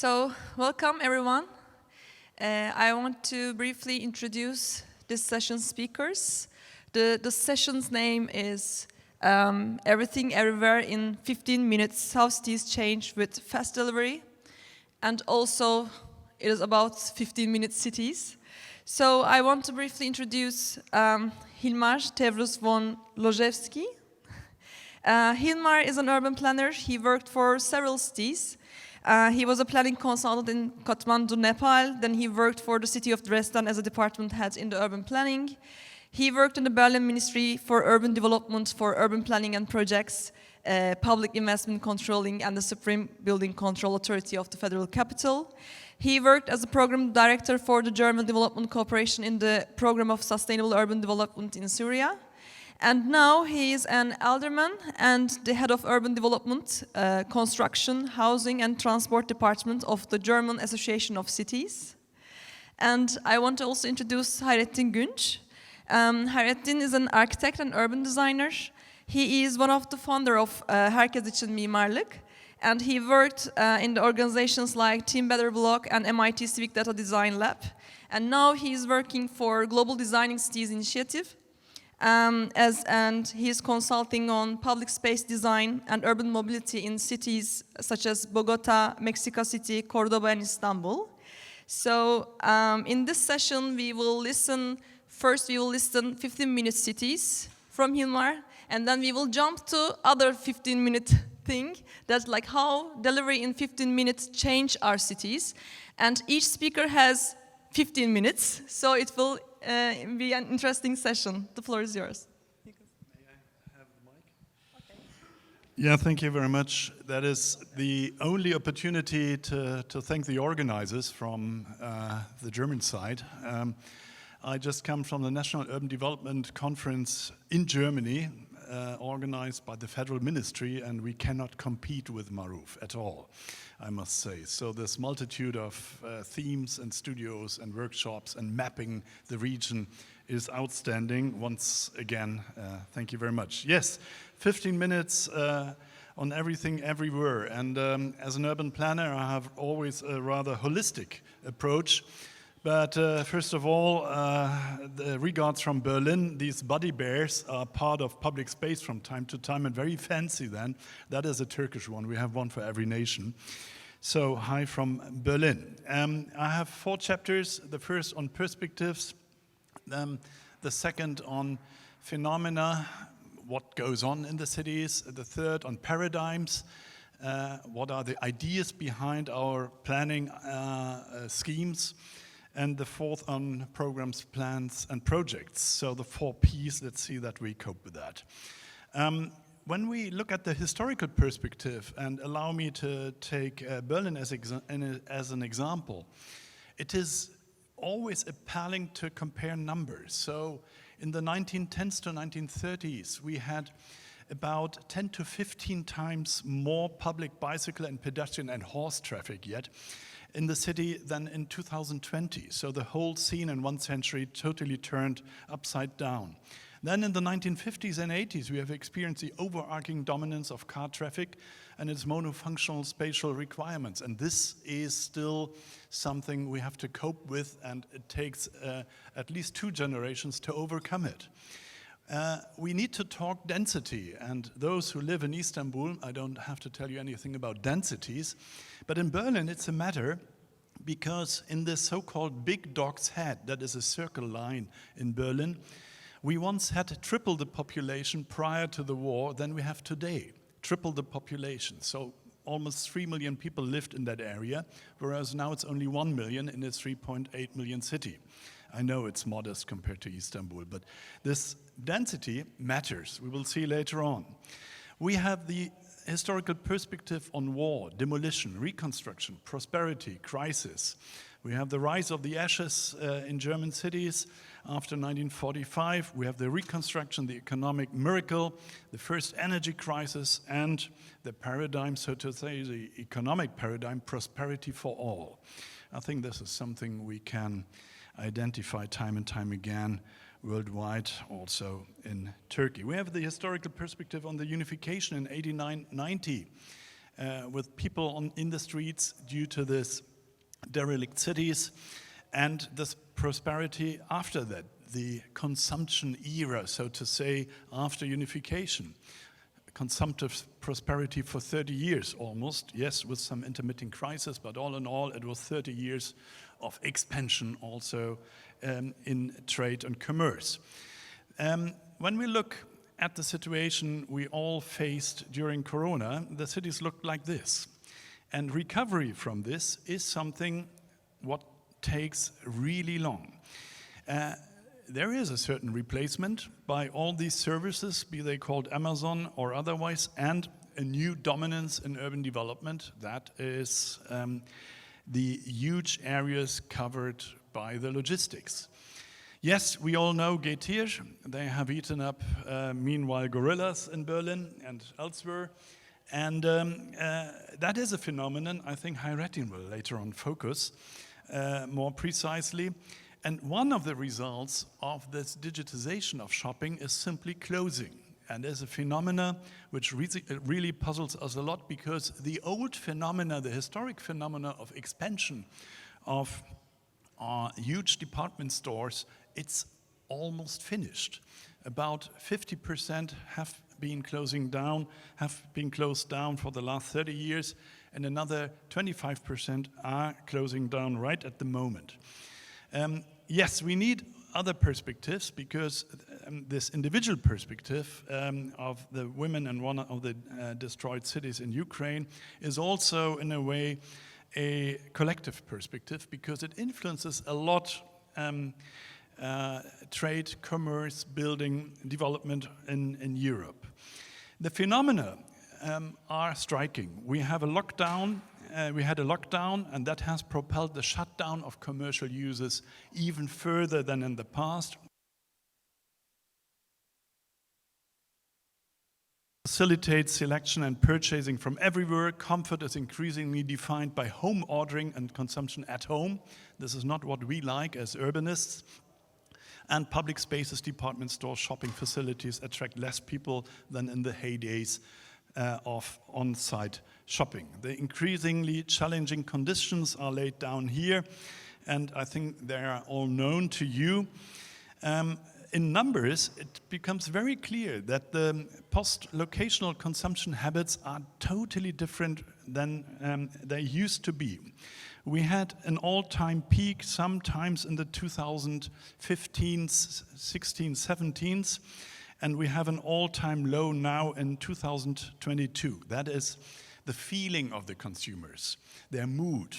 Welcome everyone. I want to briefly introduce this session's speakers. The session's name is Everything Everywhere in 15 Minutes, How Cities Change with Fast Delivery. And also it is about 15-minute cities. So I want to briefly introduce Hilmar Tevrüz von Lojewski. Hilmar is an urban planner. He worked for several cities. He was a planning consultant in Kathmandu, Nepal. Then he worked for the city of Dresden as a department head in the urban planning. He worked in the Berlin Ministry for Urban Development for urban planning and projects, public investment controlling, and the Supreme Building Control Authority of the Federal Capital. He worked as a program director for the German Development Cooperation in the Program of Sustainable Urban Development in Syria. And now he is an alderman and the head of urban development, construction, housing and transport department of the German Association of Cities. And I want to also introduce Hayrettin Günç. Hayrettin is an architect and urban designer. He is one of the founder of Herkes için Mimarlık. And he worked in the organizations like Team Better Block and MIT Civic Data Design Lab. And now he is working for Global Designing Cities Initiative. And he is consulting on public space design and urban mobility in cities such as Bogota, Mexico City, Cordoba, and Istanbul. So in this session, we will listen 15-minute cities from Hilmar, and then we will jump to other 15-minute thing, that's like how delivery in 15 minutes change our cities. And each speaker has 15 minutes, so it will be an interesting session. The floor is yours. May I have the mic? Okay. Yeah, thank you very much. That is the only opportunity to thank the organizers from the German side. I just come from the National Urban Development Conference in Germany, organized by the Federal Ministry, and we cannot compete with MARUF at all, I must say. So this multitude of themes and studios and workshops and mapping the region is outstanding. Once again, thank you very much. Yes, 15 minutes on everything, everywhere. And as an urban planner, I have always a rather holistic approach. But first of all, the regards from Berlin. These buddy bears are part of public space from time to time, and very fancy then. That is a Turkish one. We have one for every nation. So hi from Berlin. I have 4 chapters. The first on perspectives, the second on phenomena, what goes on in the cities, the third on paradigms, what are the ideas behind our planning schemes, and the fourth on programs, plans, and projects. So the 4 Ps, let's see that we cope with that. When we look at the historical perspective, and allow me to take Berlin as an example, it is always appalling to compare numbers. So in the 1910s to 1930s, we had about 10 to 15 times more public bicycle and pedestrian and horse traffic yet in the city than in 2020. So the whole scene in 1 century totally turned upside down. Then in the 1950s and 80s, we have experienced the overarching dominance of car traffic and its monofunctional spatial requirements. And this is still something we have to cope with, and it takes at least 2 generations to overcome it. We need to talk density, and those who live in Istanbul, I don't have to tell you anything about densities, but in Berlin it's a matter because in this so-called big dog's head, that is a circle line in Berlin, we once had triple the population prior to the war than we have today, triple the population. So almost 3 million people lived in that area, whereas now it's only 1 million in a 3.8 million city. I know it's modest compared to Istanbul, but this density matters. We will see later on. We have the historical perspective on war, demolition, reconstruction, prosperity, crisis. We have the rise of the ashes in German cities after 1945. We have the reconstruction, the economic miracle, the first energy crisis, and the paradigm, so to say, the economic paradigm, prosperity for all. I think this is something we can identify time and time again worldwide, also in Turkey. We have the historical perspective on the unification in 89-90. with people in the streets due to this derelict cities and this prosperity after that, the consumption era, so to say, after unification. Consumptive prosperity for 30 years almost, yes, with some intermittent crisis, but all in all, it was 30 years of expansion also in trade and commerce. When we look at the situation we all faced during Corona, the cities looked like this. And recovery from this is something what takes really long. There is a certain replacement by all these services, be they called Amazon or otherwise, and a new dominance in urban development. That is the huge areas covered by the logistics. Yes, we all know Getir. They have eaten up, meanwhile, gorillas in Berlin and elsewhere. And that is a phenomenon I think Hayrettin will later on focus more precisely. And one of the results of this digitization of shopping is simply closing. And there's a phenomena which really puzzles us a lot, because the old phenomena, the historic phenomena of expansion of huge department stores, it's almost finished. About 50% have been closed down for the last 30 years, and another 25% are closing down right at the moment. Yes, we need other perspectives, because this individual perspective of the women in one of the destroyed cities in Ukraine is also, in a way, a collective perspective, because it influences a lot trade, commerce, building, development in Europe. The phenomena are striking. We have a lockdown. We had a lockdown, and that has propelled the shutdown of commercial uses even further than in the past. Facilitates selection and purchasing from everywhere. Comfort is increasingly defined by home ordering and consumption at home. This is not what we like as urbanists. And public spaces, department stores, shopping facilities attract less people than in the heydays of on-site shopping. The increasingly challenging conditions are laid down here, and I think they are all known to you. In numbers, it becomes very clear that the post-locational consumption habits are totally different than they used to be. We had an all-time peak sometimes in the 2015s, 16s, 17s, and we have an all-time low now in 2022. That is the feeling of the consumers, their mood,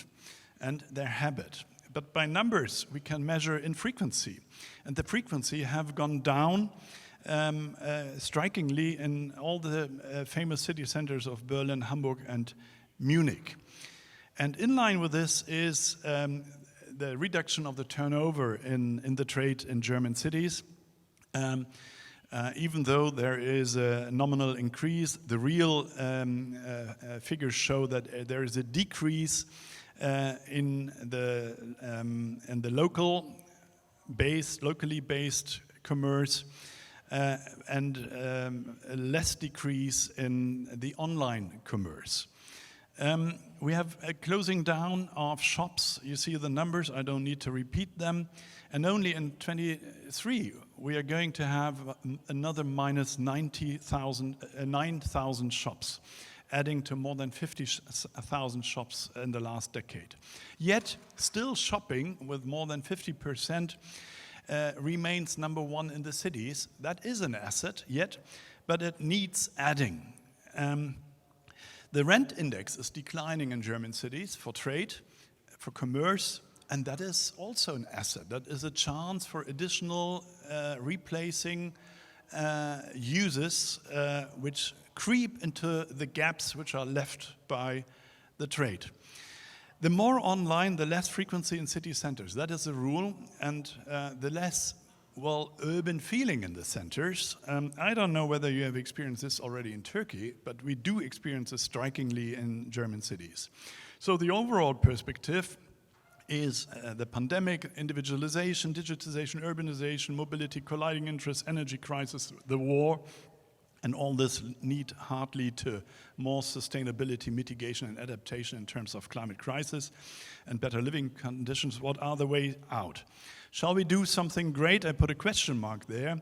and their habit. But by numbers, we can measure in frequency. And the frequency have gone down strikingly in all the famous city centers of Berlin, Hamburg, and Munich. And in line with this is the reduction of the turnover in the trade in German cities. Even though there is a nominal increase, the real figures show that there is a decrease in the locally based commerce, and a less decrease in the online commerce. We have a closing down of shops. You see the numbers, I don't need to repeat them. And only in 23, we are going to have another minus 9,000 shops, adding to more than 50,000 shops in the last decade. Yet, still shopping with more than 50% remains number one in the cities. That is an asset, yet, but it needs adding. The rent index is declining in German cities for trade, for commerce, and that is also an asset. That is a chance for additional replacing uses which creep into the gaps which are left by the trade. The more online, the less frequency in city centers. That is the rule, and the less, urban feeling in the centers. I don't know whether you have experienced this already in Turkey, but we do experience this strikingly in German cities. So the overall perspective is the pandemic, individualization, digitization, urbanization, mobility, colliding interests, energy crisis, the war, And all this need hardly to more sustainability, mitigation and adaptation in terms of climate crisis and better living conditions. What are the way out? Shall we do something great? I put a question mark there.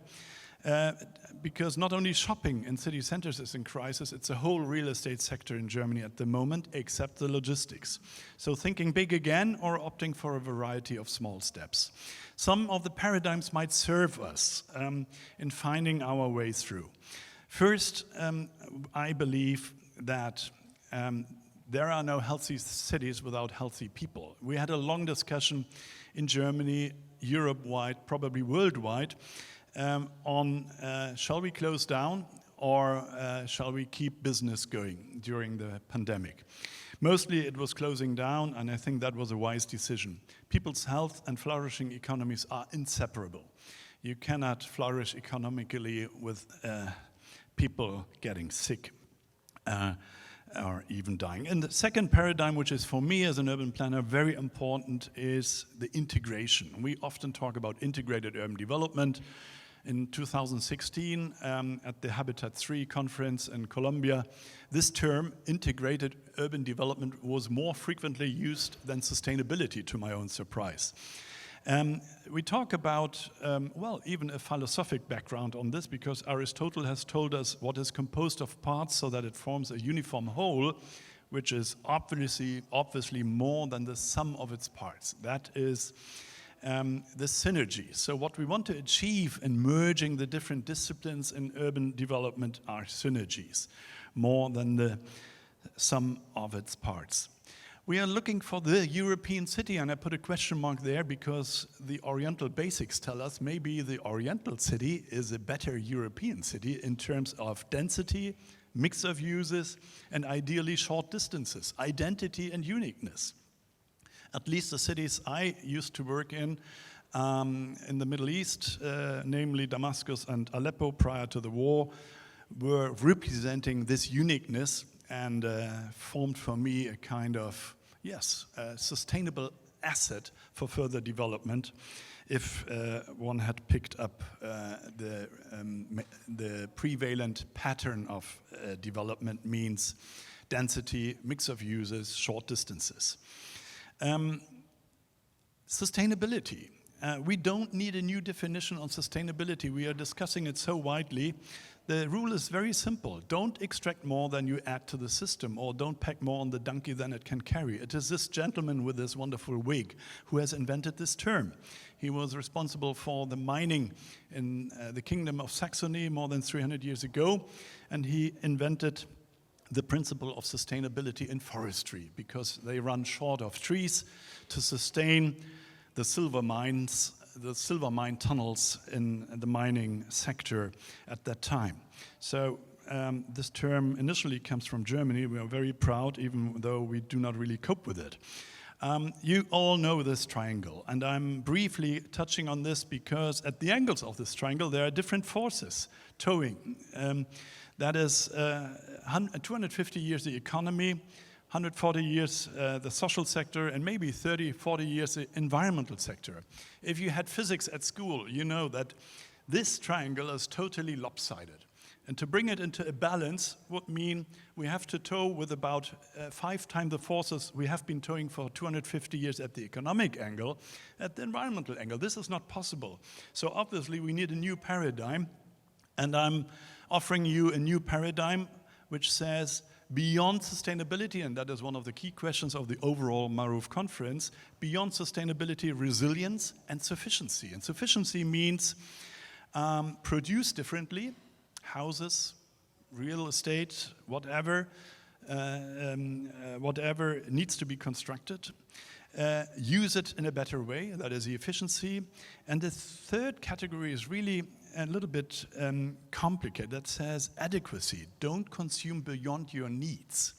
Because not only shopping in city centers is in crisis, it's a whole real estate sector in Germany at the moment, except the logistics. So thinking big again or opting for a variety of small steps. Some of the paradigms might serve us in finding our way through. First, I believe that there are no healthy cities without healthy people. We had a long discussion in Germany, Europe-wide, probably worldwide, on shall we close down or shall we keep business going during the pandemic. Mostly it was closing down, and I think that was a wise decision. People's health and flourishing economies are inseparable. You cannot flourish economically with people getting sick or even dying. And the second paradigm, which is for me as an urban planner very important, is the integration. We often talk about integrated urban development. In 2016, at the Habitat3 conference in Colombia, this term, integrated urban development, was more frequently used than sustainability, to my own surprise. We talk about, well, even a philosophic background on this, because Aristotle has told us what is composed of parts so that it forms a uniform whole, which is obviously more than the sum of its parts. That is the synergy. So what we want to achieve in merging the different disciplines in urban development are synergies, more than the sum of its parts. We are looking for the European city, and I put a question mark there because the Oriental basics tell us maybe the Oriental city is a better European city in terms of density, mix of uses, and ideally short distances, identity and uniqueness. At least the cities I used to work in the Middle East, namely Damascus and Aleppo prior to the war, were representing this uniqueness and formed for me a kind of, yes, a sustainable asset for further development if one had picked up the prevalent pattern of development means density, mix of uses, short distances. Sustainability. We don't need a new definition on sustainability. We are discussing it so widely. The rule is very simple. Don't extract more than you add to the system, or don't pack more on the donkey than it can carry. It is this gentleman with this wonderful wig who has invented this term. He was responsible for the mining in the Kingdom of Saxony more than 300 years ago, and he invented the principle of sustainability in forestry, because they run short of trees to sustain the silver mines, the silver mine tunnels in the mining sector at that time. So this term initially comes from Germany. We are very proud, even though we do not really cope with it. You all know this triangle, and I'm briefly touching on this because at the angles of this triangle there are different forces towing. That is 250 years the economy, 140 years the social sector, and maybe 30, 40 years the environmental sector. If you had physics at school, you know that this triangle is totally lopsided. And to bring it into a balance would mean we have to tow with about 5 times the forces we have been towing for 250 years at the economic angle, at the environmental angle. This is not possible. So obviously we need a new paradigm, and I'm offering you a new paradigm which says beyond sustainability, and that is one of the key questions of the overall MARUF conference, beyond sustainability, resilience and sufficiency. And sufficiency means produce differently, houses, real estate, whatever needs to be constructed. Use it in a better way, that is the efficiency. And the third category is really a little bit complicated. That says adequacy. Don't consume beyond your needs.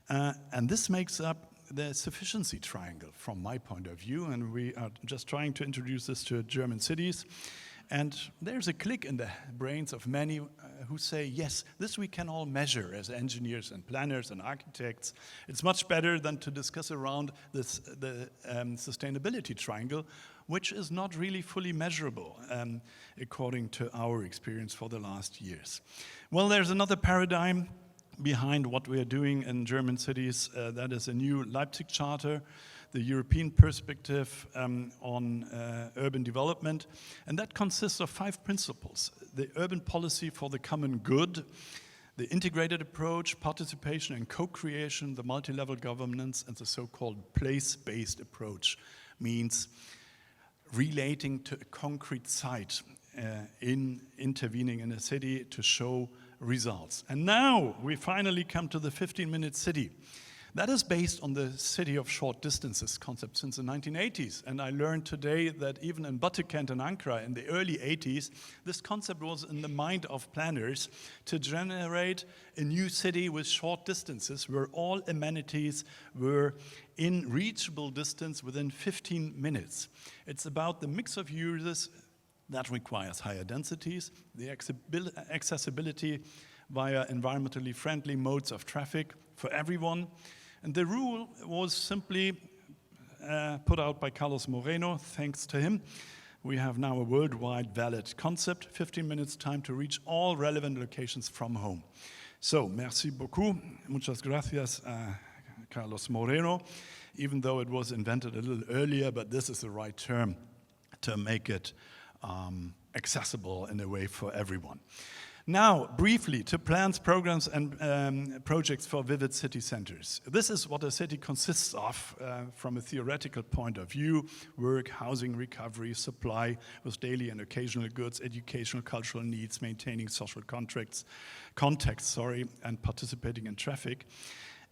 And this makes up the sufficiency triangle from my point of view, and we are just trying to introduce this to German cities. And there's a click in the brains of many who say, yes, this we can all measure as engineers and planners and architects. It's much better than to discuss around this, the sustainability triangle. which is not really fully measurable according to our experience for the last years. Well, there's another paradigm behind what we are doing in German cities. That is a new Leipzig Charter, the European perspective on urban development. And that consists of 5 principles: the urban policy for the common good, the integrated approach, participation and co-creation, the multi-level governance, and the so-called place-based approach, means relating to a concrete site in intervening in a city to show results. And now we finally come to the 15-minute city. That is based on the city of short distances concept since the 1980s. And I learned today that even in Battekent and Ankara in the early 80s, this concept was in the mind of planners to generate a new city with short distances where all amenities were in reachable distance within 15 minutes. It's about the mix of users that requires higher densities, the accessibility via environmentally friendly modes of traffic for everyone. And the rule was simply put out by Carlos Moreno. Thanks to him, we have now a worldwide valid concept, 15 minutes time to reach all relevant locations from home. So, merci beaucoup. Muchas gracias, Carlos Moreno, even though it was invented a little earlier, but this is the right term to make it accessible in a way for everyone. Now, briefly, to plans, programs, and projects for vivid city centers. This is what a city consists of from a theoretical point of view: work, housing, recovery, supply with daily and occasional goods, educational, cultural needs, maintaining social context, and participating in traffic.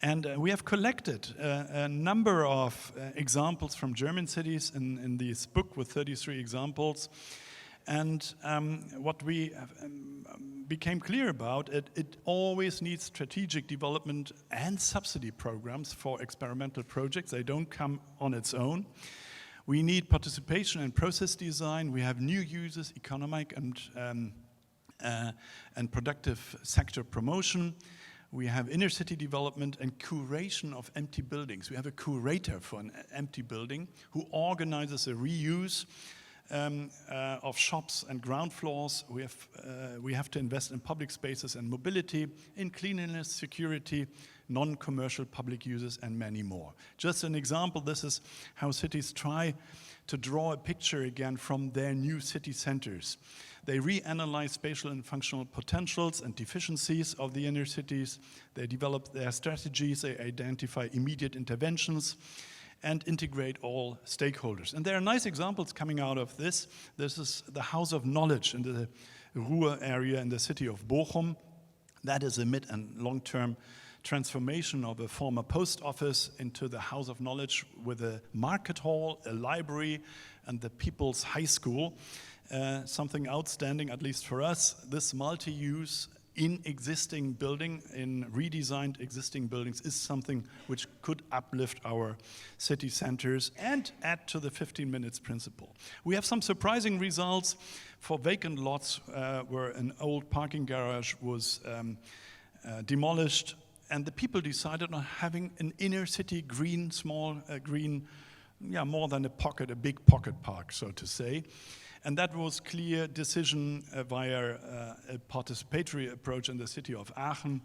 And we have collected a number of examples from German cities in this book with 33 examples. And what we became clear about, it always needs strategic development and subsidy programs for experimental projects. They don't come on its own. We need participation and process design. We have new users, economic and productive sector promotion. We have inner city development and curation of empty buildings. We have a curator for an empty building who organizes a reuse of shops and ground floors. We have to invest in public spaces and mobility, in cleanliness, security, non-commercial public uses, and many more. Just an example, this is how cities try to draw a picture again from their new city centers. They reanalyze spatial and functional potentials and deficiencies of the inner cities. They develop their strategies, they identify immediate interventions, and integrate all stakeholders. And there are nice examples coming out of this. This is the House of Knowledge in the Ruhr area in the city of Bochum. That is a mid and long-term transformation of a former post office into the House of Knowledge with a market hall, a library, and the People's High School. Something outstanding, at least for us. This multi-use in existing building, in redesigned existing buildings, is something which could uplift our city centers and add to the 15 minutes principle. We have some surprising results for vacant lots where an old parking garage was demolished, and the people decided on having an inner city green, small green, more than a pocket, a big pocket park, so to say. And that was clear decision via a participatory approach in the city of Aachen.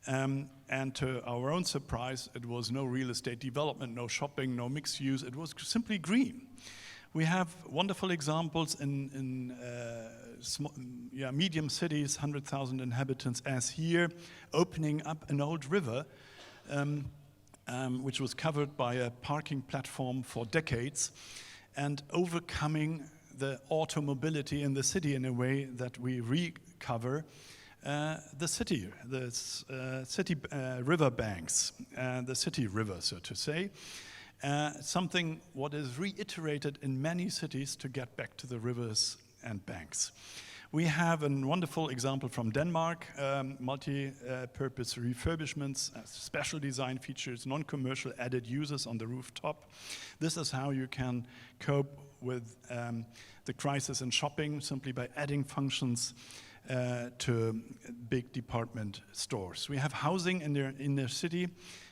And to our own surprise, it was no real estate development, no shopping, no mixed use. It was simply green. We have wonderful examples in medium cities, 100,000 inhabitants, as here, opening up an old river, which was covered by a parking platform for decades, and overcoming the automobility in the city in a way that we recover the city river banks, the city river, so to say. Something what is reiterated in many cities to get back to the rivers and banks. We have a wonderful example from Denmark, multi-purpose refurbishments, special design features, non-commercial added users on the rooftop. This is how you can cope with the crisis in shopping, simply by adding functions to big department stores. We have housing in their city,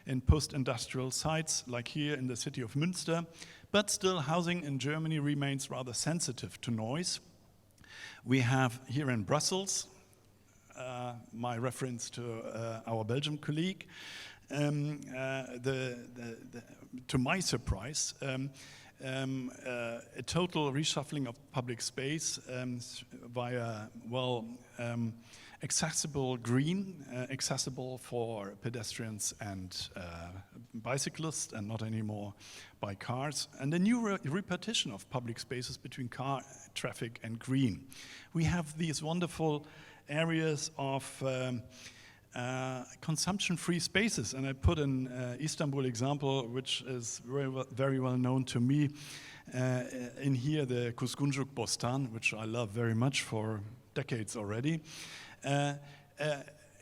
in post-industrial sites, like here in the city of Münster, but still housing in Germany remains rather sensitive to noise. We have here in Brussels, my reference to our Belgian colleague, to my surprise, a total reshuffling of public space via, accessible green, accessible for pedestrians and bicyclists, and not anymore by cars, and a new repartition of public spaces between car traffic and green. We have these wonderful areas of consumption-free spaces, and I put an Istanbul example, which is very well known to me. In here, the Kuzguncuk Bostan, which I love very much for decades already.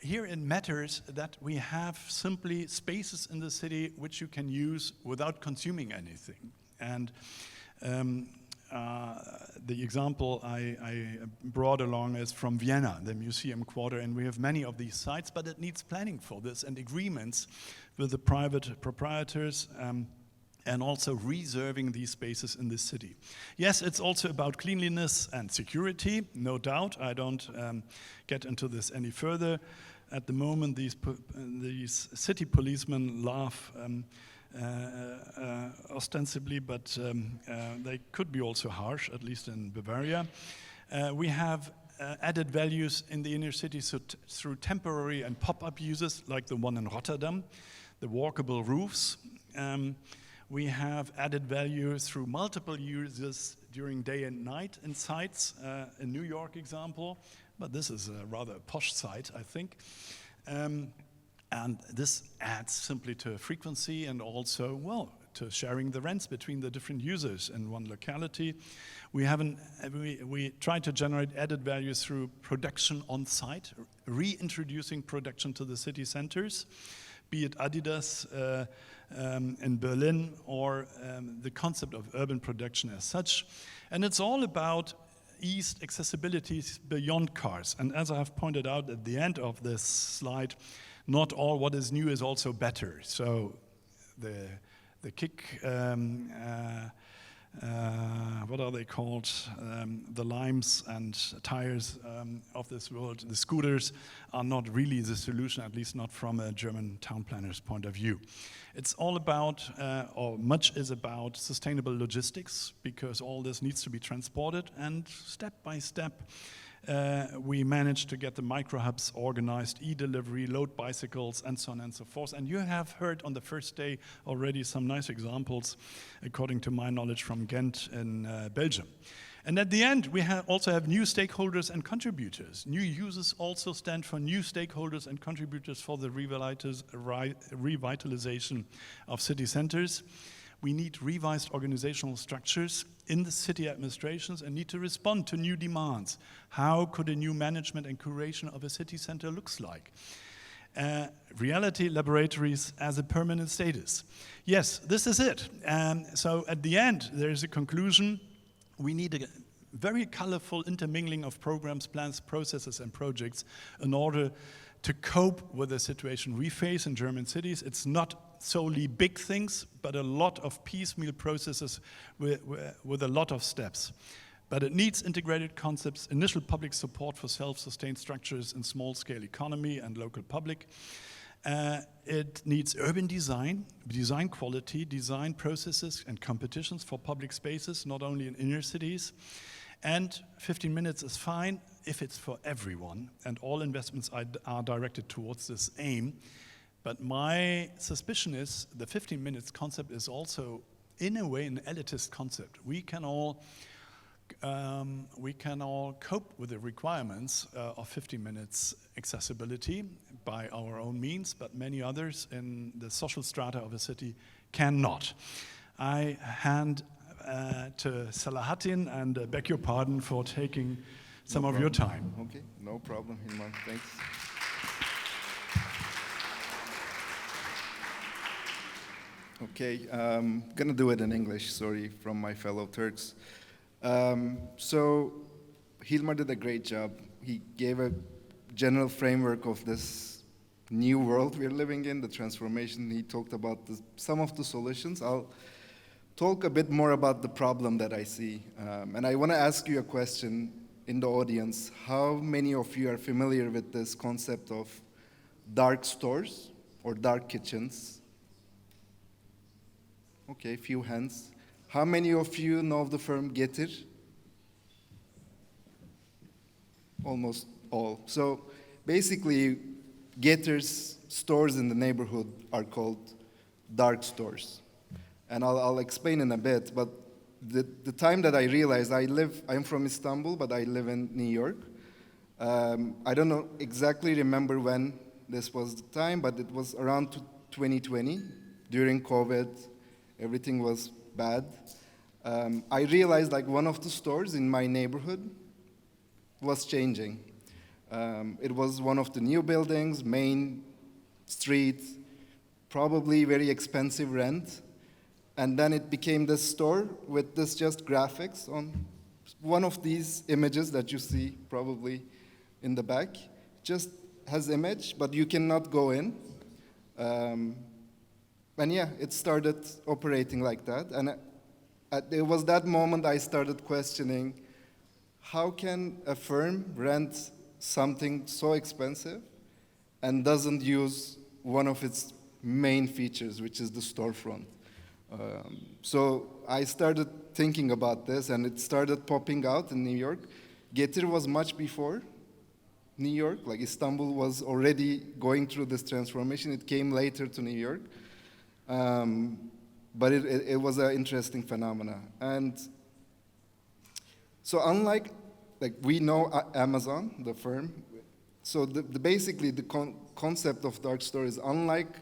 Here it matters that we have simply spaces in the city which you can use without consuming anything. And the example I brought along is from Vienna, the Museum Quarter, and we have many of these sites, but it needs planning for this and agreements with the private proprietors, and also reserving these spaces in the city. Yes, it's also about cleanliness and security, no doubt. I don't get into this any further. At the moment, these city policemen laugh ostensibly, but they could be also harsh, at least in Bavaria. We have added values in the inner city through temporary and pop-up uses, like the one in Rotterdam, the walkable roofs. We have added value through multiple uses during day and night in sites, a New York example, but this is a rather posh site, I think. And this adds simply to frequency and also, well, to sharing the rents between the different users in one locality. We try to generate added value through production on site, reintroducing production to the city centers, be it Adidas in Berlin or the concept of urban production as such. And it's all about eased accessibility beyond cars. And as I have pointed out at the end of this slide, not all what is new is also better. So the kick, what are they called? The limes and tires of this world, the scooters, are not really the solution, at least not from a German town planner's point of view. It's all about, or much is about, sustainable logistics, because all this needs to be transported, and step by step, we managed to get the micro-hubs organized, e-delivery, load bicycles, and so on and so forth. And you have heard on the first day already some nice examples, according to my knowledge, from Ghent in Belgium. And at the end, we also have new stakeholders and contributors. New users also stand for new stakeholders and contributors for the revitalization of city centers. We need revised organizational structures in the city administrations and need to respond to new demands. How could a new management and curation of a city center looks like? Reality laboratories as a permanent status. Yes, this is it. So at the end, there is a conclusion. We need a very colorful intermingling of programs, plans, processes, and projects in order to cope with the situation we face in German cities. It's not solely big things, but a lot of piecemeal processes with a lot of steps. But it needs integrated concepts, initial public support for self-sustained structures in small-scale economy and local public. It needs urban design, design quality, design processes and competitions for public spaces, not only in inner cities. And 15 minutes is fine if it's for everyone, and all investments are directed towards this aim. But my suspicion is the 15 minutes concept is also, in a way, an elitist concept. We can all cope with the requirements of 15 minutes accessibility by our own means, but many others in the social strata of a city cannot. I hand to Hayrettin and beg your pardon for taking some of your time. Okay, no problem, Hilmar, thanks. Okay, I'm gonna do it in English, sorry, from my fellow Turks. So Hilmar did a great job he gave a general framework of this new world we're living in, the transformation. He talked about some of the solutions. I'll talk a bit more about the problem that I see. And I want to ask you a question in the audience. How many of you are familiar with this concept of dark stores or dark kitchens? Okay, few hands. How many of you know of the firm Getir? Almost all. So basically, Getir's stores in the neighborhood are called dark stores. And I'll explain in a bit, but the time that I realized I'm from Istanbul, but I live in New York. I don't know exactly remember when this was the time, but it was around 2020, during COVID, everything was bad. I realized like one of the stores in my neighborhood was changing. It was one of the new buildings, main street, probably very expensive rent. And then it became this store with this just graphics on one of these images that you see probably in the back. Just has image, but you cannot go in. And yeah, it started operating like that. And it was that moment I started questioning, how can a firm rent something so expensive and doesn't use one of its main features, which is the storefront? So I started thinking about this, and it started popping out in New York. Getir was much before New York, like Istanbul was already going through this transformation. It came later to New York, but it was an interesting phenomena. And so unlike, like we know Amazon, the firm, so basically the concept of dark store is unlike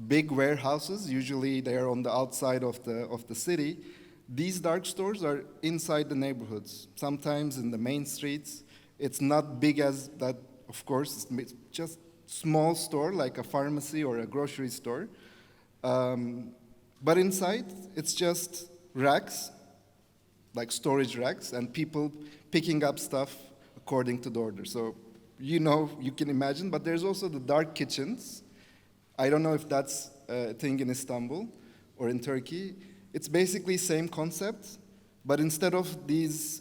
big warehouses, usually they are on the outside of the city. These dark stores are inside the neighborhoods, sometimes in the main streets. It's not big as that, of course, it's just small store like a pharmacy or a grocery store. But inside, it's just racks, like storage racks, and people picking up stuff according to the order. So you can imagine, but there's also the dark kitchens. I don't know if that's a thing in Istanbul or in Turkey. It's basically same concept, but instead of these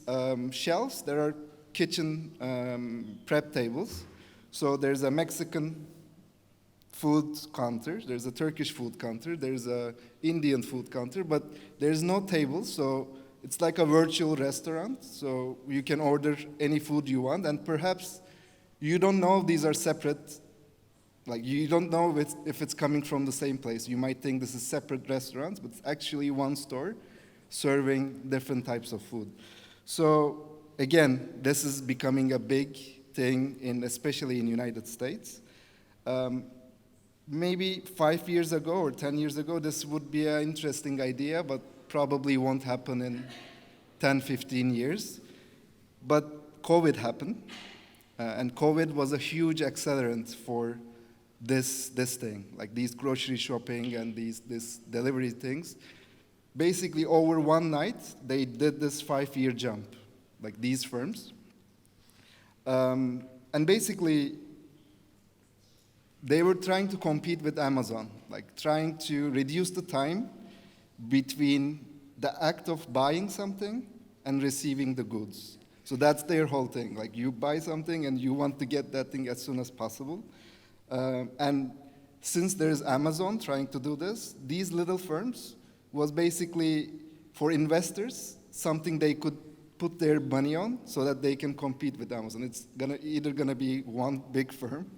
shelves, there are kitchen prep tables. So there's a Mexican food counter, there's a Turkish food counter, there's a Indian food counter, but there's no tables, so it's like a virtual restaurant. So you can order any food you want, and perhaps you don't know these are separate. Like you don't know if it's coming from the same place. You might think this is separate restaurants, but it's actually one store serving different types of food. So again, this is becoming a big thing, especially in the United States. Maybe 5 years ago or 10 years ago, this would be an interesting idea, but probably won't happen in 10, 15 years. But COVID happened, and COVID was a huge accelerant for this thing, like these grocery shopping and these delivery things. Basically, over one night, they did this 5-year jump, like these firms. And basically, they were trying to compete with Amazon, like trying to reduce the time between the act of buying something and receiving the goods. So that's their whole thing, like you buy something and you want to get that thing as soon as possible. And since there's Amazon trying to do this, these little firms was basically for investors something they could put their money on so that they can compete with Amazon. It's either gonna be one big firm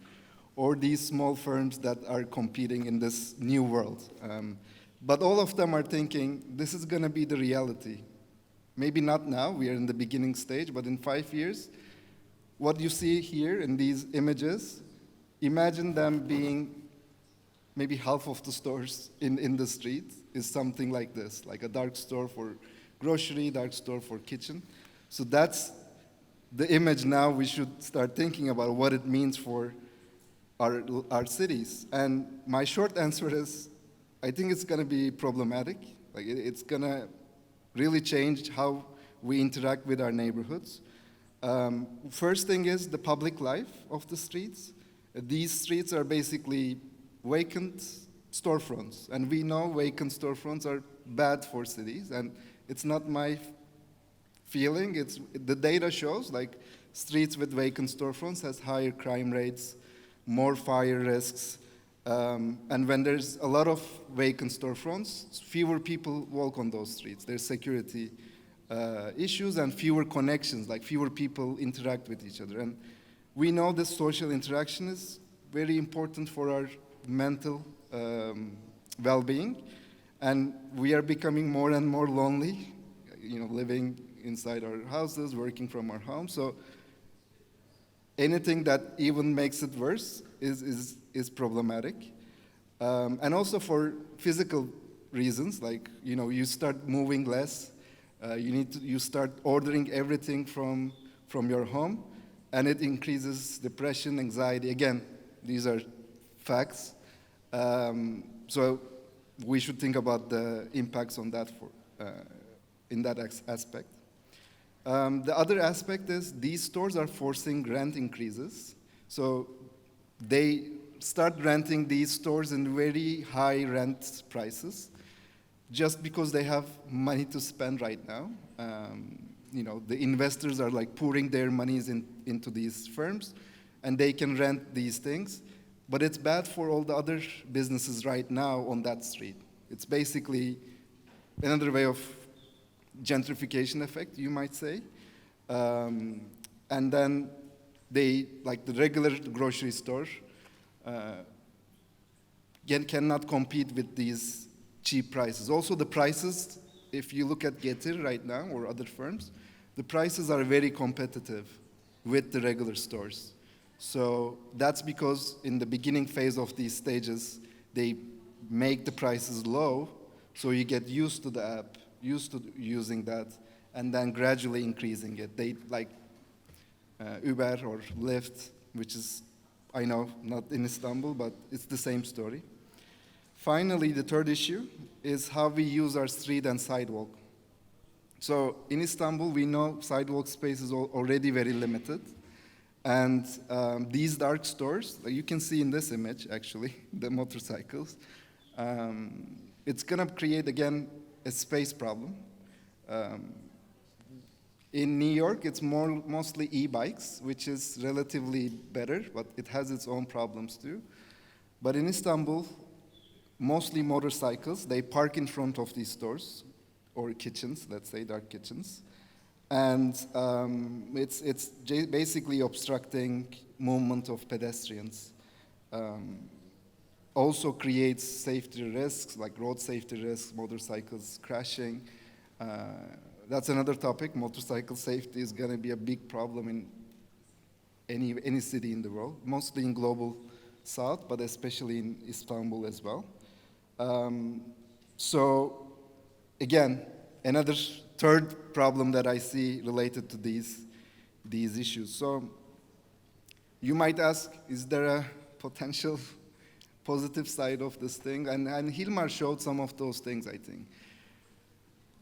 or these small firms that are competing in this new world. But all of them are thinking this is gonna be the reality. Maybe not now, we are in the beginning stage, but in 5 years, what you see here in these images, imagine them being maybe half of the stores in the street is something like this, like a dark store for grocery, dark store for kitchen. So that's the image now we should start thinking about what it means for our cities. And my short answer is, I think it's gonna be problematic. Like it's gonna really change how we interact with our neighborhoods. First thing is the public life of the streets. These streets are basically vacant storefronts, and we know vacant storefronts are bad for cities, and it's not my feeling, the data shows like streets with vacant storefronts has higher crime rates, more fire risks, and when there's a lot of vacant storefronts, fewer people walk on those streets. There's security issues and fewer connections, like fewer people interact with each other. And we know this social interaction is very important for our mental well-being, and we are becoming more and more lonely, living inside our houses, working from our homes. So anything that even makes it worse is problematic. And also for physical reasons, like, you start moving less, you start ordering everything from your home, and it increases depression, anxiety. Again, these are facts. So we should think about the impacts on that in that aspect. The other aspect is these stores are forcing rent increases. So they start renting these stores in very high rent prices just because they have money to spend right now. The investors are like pouring their monies into these firms, and they can rent these things. But it's bad for all the other businesses right now on that street. It's basically another way of gentrification effect, you might say. And then they, like the regular grocery store, cannot compete with these cheap prices. Also the prices, if you look at Getir right now or other firms, the prices are very competitive with the regular stores. So that's because in the beginning phase of these stages, they make the prices low, so you get used to the app, used to using that, and then gradually increasing it. They like Uber or Lyft, which is, I know, not in Istanbul, but it's the same story. Finally, the third issue is how we use our street and sidewalk. So in Istanbul, we know sidewalk space is already very limited. And these dark stores, you can see in this image, actually, the motorcycles, it's going to create, again, a space problem. In New York, it's mostly e-bikes, which is relatively better, but it has its own problems too. But in Istanbul, mostly motorcycles, they park in front of these stores, or kitchens, let's say, dark kitchens. And it's basically obstructing movement of pedestrians. Also creates safety risks, like road safety risks, motorcycles crashing. That's another topic. Motorcycle safety is going to be a big problem in any city in the world, mostly in global south, but especially in Istanbul as well. So again, another third problem that I see related to these issues. So you might ask, is there a potential positive side of this thing? And Hilmar showed some of those things, I think.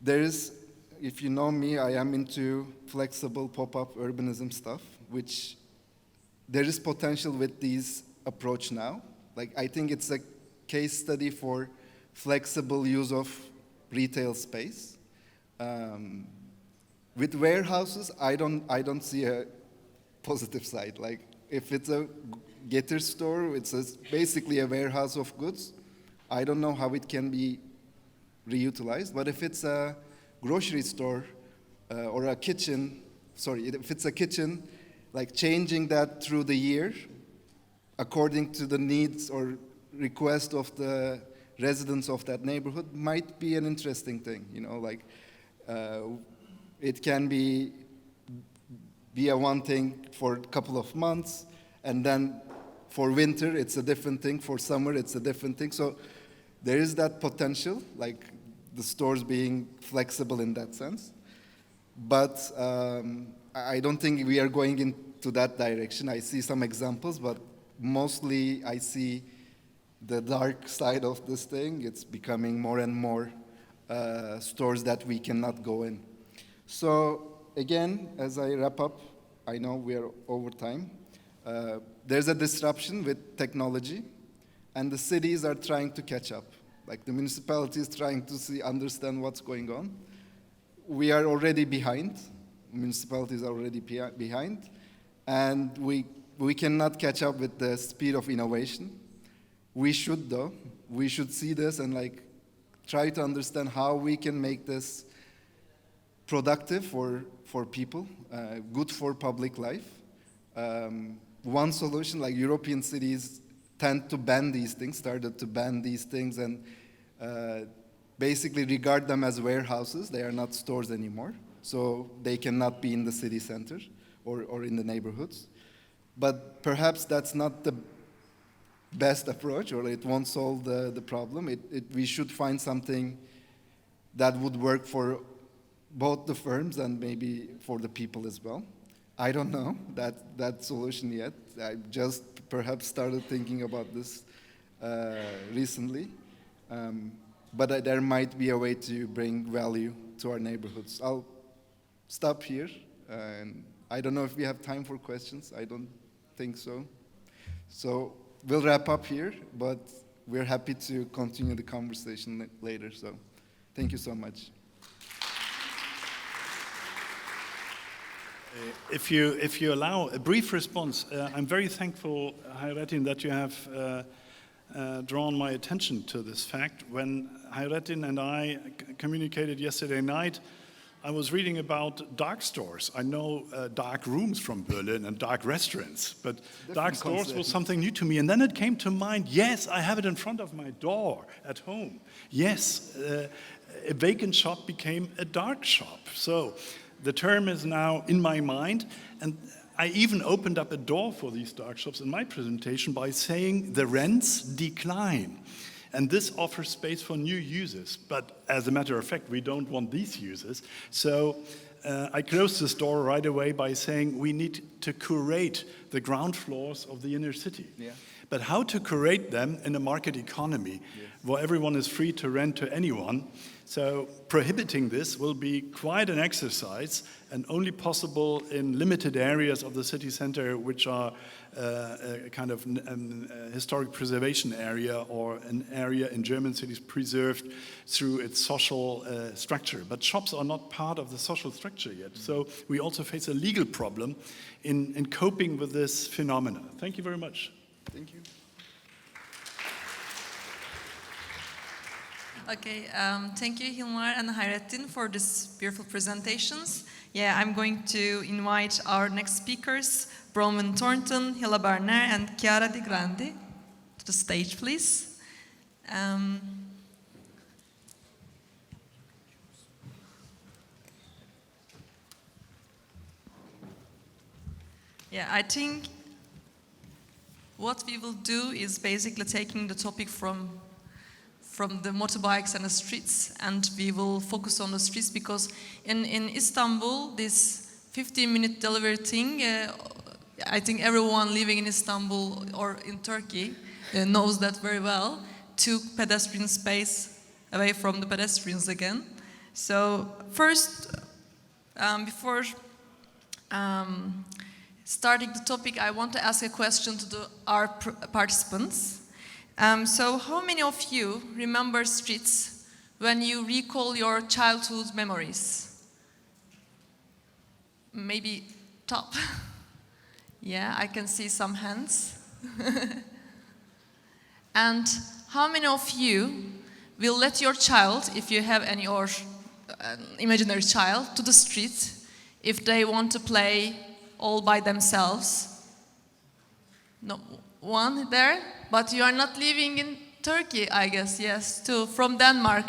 There is, if you know me, I am into flexible pop-up urbanism stuff, which there is potential with these approach now. Like, I think it's a case study for flexible use of retail space. With warehouses, I don't see a positive side. Like, if it's a Getir store, it's basically a warehouse of goods. I don't know how it can be reutilized. But if it's a grocery store or a kitchen, if it's a kitchen, like changing that through the year according to the needs or request of the residents of that neighborhood might be an interesting thing. It can be a one thing for a couple of months, and then for winter it's a different thing, for summer it's a different thing. So there is that potential, like the stores being flexible in that sense. But I don't think we are going into that direction. I see some examples, but mostly I see the dark side of this thing. It's becoming more and more stores that we cannot go in. So again, as I wrap up, I know we are over time. There's a disruption with technology, and the cities are trying to catch up. Like the municipality is trying to understand what's going on. We are already behind. Municipalities are already behind, and we cannot catch up with the speed of innovation. We should, though. We should see this and like try to understand how we can make this productive for people, good for public life. One solution, like European cities tend to ban these things, started to ban these things and basically regard them as warehouses. They are not stores anymore, so they cannot be in the city center or in the neighborhoods. But perhaps that's not the best approach, or it won't solve the problem. We should find something that would work for both the firms and maybe for the people as well. I don't know that solution yet. I just perhaps started thinking about this recently. But there might be a way to bring value to our neighborhoods. I'll stop here. And I don't know if we have time for questions. I don't think so. So we'll wrap up here, but we're happy to continue the conversation later. So thank you so much. If you allow a brief response, I'm very thankful, Hayrettin, that you have drawn my attention to this fact. When Hayrettin and I communicated yesterday night, I was reading about dark stores. I know dark rooms from Berlin and dark restaurants, but dark stores was something new to me. And then it came to mind, yes, I have it in front of my door at home. Yes, a vacant shop became a dark shop. So the term is now in my mind, and I even opened up a door for these dark shops in my presentation by saying the rents decline. And this offers space for new users. But as a matter of fact, we don't want these users. So I closed this door right away by saying we need to curate the ground floors of the inner city. Yeah. But how to curate them in a market economy where everyone is free to rent to anyone? So prohibiting this will be quite an exercise and only possible in limited areas of the city center, which are a kind of historic preservation area or an area in German cities preserved through its social structure. But shops are not part of the social structure yet. So we also face a legal problem in coping with this phenomena. Thank you very much. Thank you. Okay, thank you, Hilmar and Hayrettin, for these beautiful presentations. Yeah, I'm going to invite our next speakers, Bronwyn Thornton, Hilla Barner, and Chiara Di Grandi, to the stage, please. Yeah, I think what we will do is basically taking the topic from the motorbikes and the streets, and we will focus on the streets because in Istanbul, this 15-minute delivery thing, I think everyone living in Istanbul or in Turkey knows that very well, took pedestrian space away from the pedestrians again. So first, before starting the topic, I want to ask a question to our participants. So how many of you remember streets when you recall your childhood memories? Maybe top. Yeah, I can see some hands. And how many of you will let your child, if you have any or imaginary child, to the street if they want to play all by themselves? No, one there? But you are not living in Turkey, I guess, yes, too, from Denmark.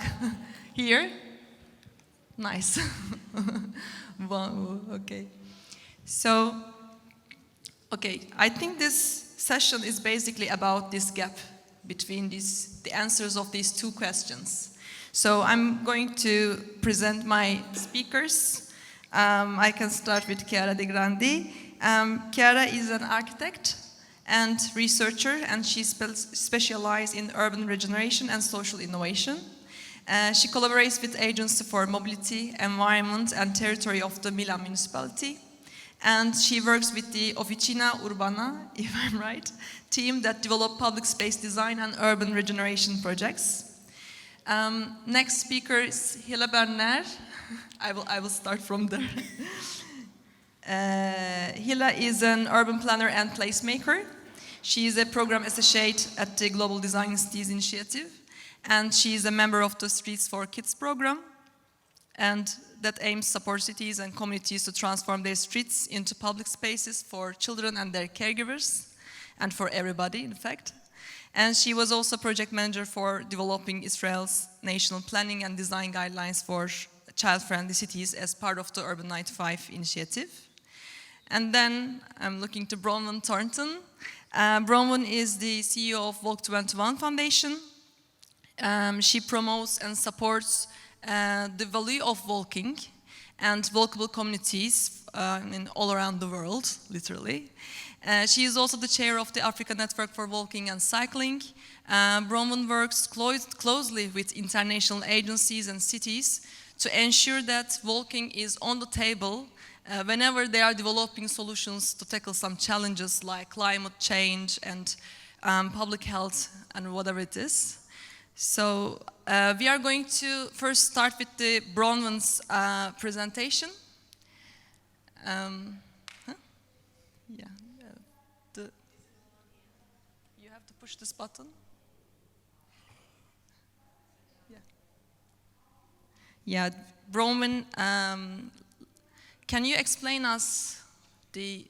Here? Nice. Wow, okay. So, okay, I think this session is basically about this gap between the answers of these two questions. So I'm going to present my speakers. I can start with Chiara Di Grandi. Chiara is an architect and researcher, and she specializes in urban regeneration and social innovation. She collaborates with Agency for Mobility, Environment and Territory of the Milan municipality. And she works with the Oficina Urbana, if I'm right, team that develop public space design and urban regeneration projects. Next speaker is Hilmar. I will start from there. Hila is an urban planner and placemaker. She is a program associate at the Global Design in Cities Initiative, and she is a member of the Streets for Kids program, and that aims to support cities and communities to transform their streets into public spaces for children and their caregivers, and for everybody, in fact. And she was also project manager for developing Israel's national planning and design guidelines for child-friendly cities as part of the Urban 95 initiative. And then I'm looking to Bronwyn Thornton. Bronwyn is the CEO of Walk21 Foundation. She promotes and supports the value of walking and walkable communities all around the world, literally. She is also the chair of the Africa Network for Walking and Cycling. Bronwyn works closely with international agencies and cities to ensure that walking is on the table whenever they are developing solutions to tackle some challenges like climate change and public health and whatever it is. So we are going to first start with the Bronwyn's presentation. You have to push this button. Yeah, Bronwyn, can you explain us the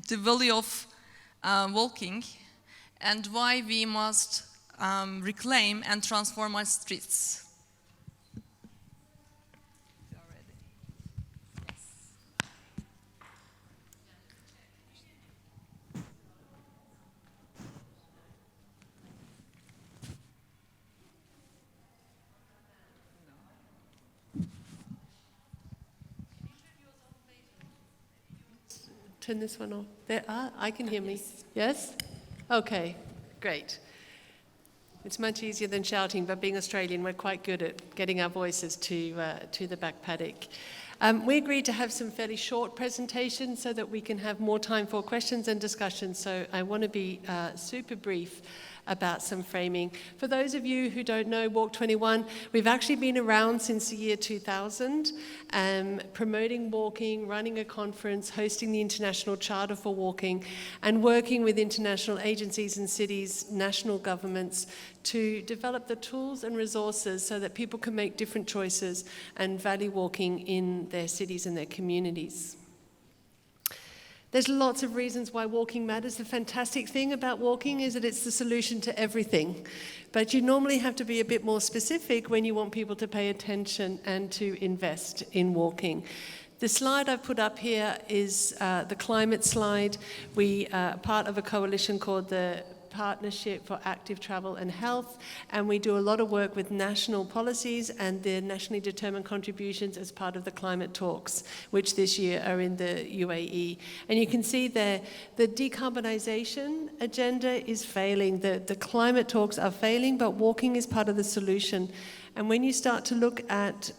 value of walking and why we must reclaim and transform our streets? Turn this one off. There, I can hear me. Yes? Okay, great. It's much easier than shouting, but being Australian, we're quite good at getting our voices to the back paddock. We agreed to have some fairly short presentations so that we can have more time for questions and discussions. So I want to be super brief about some framing. For those of you who don't know Walk21, we've actually been around since the year 2000, promoting walking, running a conference, hosting the International Charter for Walking, and working with international agencies and cities, national governments, to develop the tools and resources so that people can make different choices and value walking in their cities and their communities. There's lots of reasons why walking matters. The fantastic thing about walking is that it's the solution to everything. But you normally have to be a bit more specific when you want people to pay attention and to invest in walking. The slide I've put up here is the climate slide. We are part of a coalition called the Partnership for Active Travel and Health, and we do a lot of work with national policies and their nationally determined contributions as part of the climate talks, which this year are in the UAE. And you can see there the decarbonisation agenda is failing, the climate talks are failing, but walking is part of the solution. And when you start to look at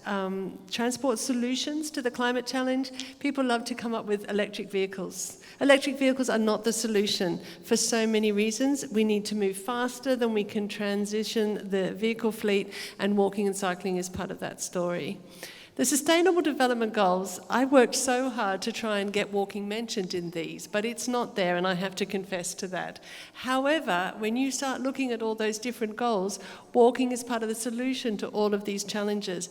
transport solutions to the climate challenge, people love to come up with electric vehicles. Electric vehicles are not the solution for so many reasons. We need to move faster than we can transition the vehicle fleet, and walking and cycling is part of that story. The Sustainable Development Goals, I worked so hard to try and get walking mentioned in these, but it's not there, and I have to confess to that. However, when you start looking at all those different goals, walking is part of the solution to all of these challenges.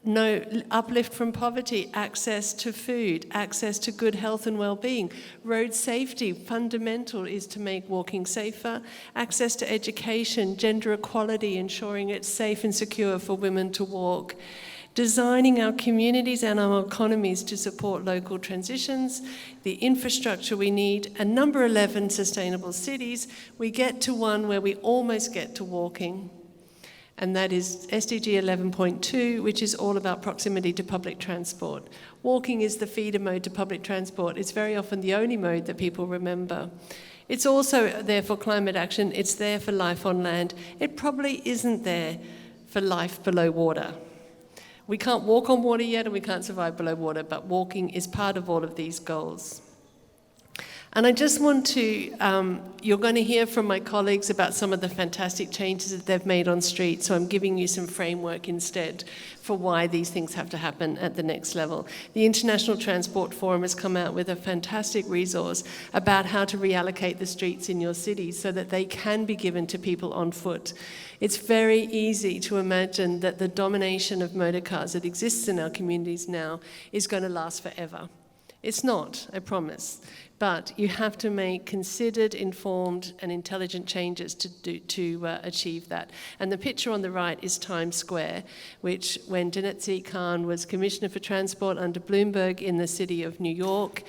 No uplift from poverty, access to food, access to good health and well-being. Road safety, fundamental is to make walking safer. Access to education, gender equality, ensuring it's safe and secure for women to walk. Designing our communities and our economies to support local transitions, the infrastructure we need, and number 11, sustainable cities, we get to one where we almost get to walking. And that is SDG 11.2, which is all about proximity to public transport. Walking is the feeder mode to public transport. It's very often the only mode that people remember. It's also there for climate action. It's there for life on land. It probably isn't there for life below water. we can't walk on water yet and we can't survive below water, but walking is part of all of these goals. And I just want to, you're going to hear from my colleagues about some of the fantastic changes that they've made on streets, so I'm giving you some framework instead for why these things have to happen at the next level. The International Transport Forum has come out with a fantastic resource about how to reallocate the streets in your cities so that they can be given to people on foot. It's very easy to imagine that the domination of motor cars that exists in our communities now is going to last forever. It's not, I promise. But you have to make considered, informed, and intelligent changes to achieve that. And the picture on the right is Times Square, which when Janet C. Khan was Commissioner for Transport under Bloomberg in the city of New York,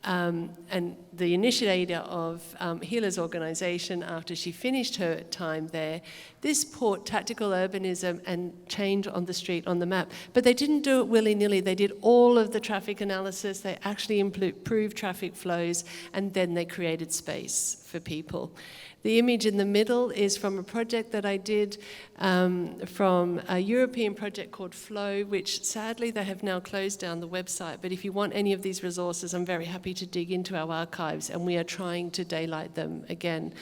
and the initiator of Hila's organization after she finished her time there, this put tactical urbanism and change on the street on the map. But they didn't do it willy-nilly. They did all of the traffic analysis. They actually improved traffic flows, and then they created space for people. The image in the middle is from a project that I did from a European project called Flow, which sadly they have now closed down the website. But if you want any of these resources, I'm very happy to dig into our archives, and we are trying to daylight them again.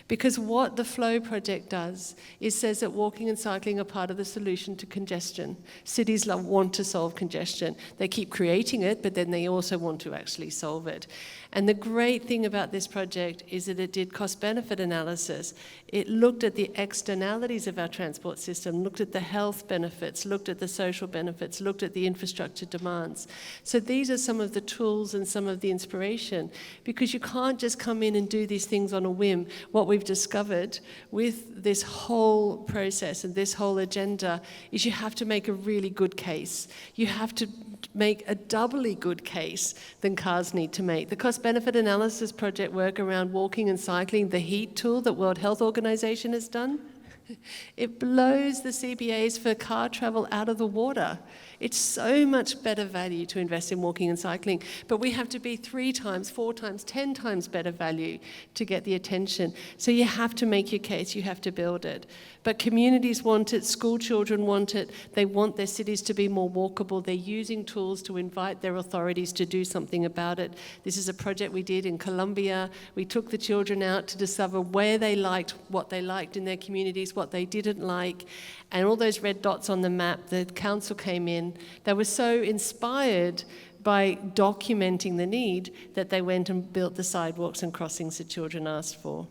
Because what the Flow project does is says that walking and cycling are part of the solution to congestion. Cities want to solve congestion. They keep creating it, but then they also want to actually solve it. And the great thing about this project is that it did cost-benefit analysis. It looked at the externalities of our transport system, looked at the health benefits, looked at the social benefits, looked at the infrastructure demands. So these are some of the tools and some of the inspiration, because you can't just come in and do these things on a whim. What we've discovered with this whole process and this whole agenda is you have to make a really good case. You have to make a doubly good case than cars need to make. The cost-benefit analysis project work around walking and cycling, the HEAT tool that World Health Organization has done, it blows the CBAs for car travel out of the water. It's so much better value to invest in walking and cycling, but we have to be 3 times, 4 times, 10 times better value to get the attention. So you have to make your case, you have to build it. But communities want it, school children want it, they want their cities to be more walkable, they're using tools to invite their authorities to do something about it. This is a project we did in Colombia. We took the children out to discover where they liked, what they liked in their communities, what they didn't like, and all those red dots on the map, the council came in. They were so inspired by documenting the need that they went and built the sidewalks and crossings that children asked for.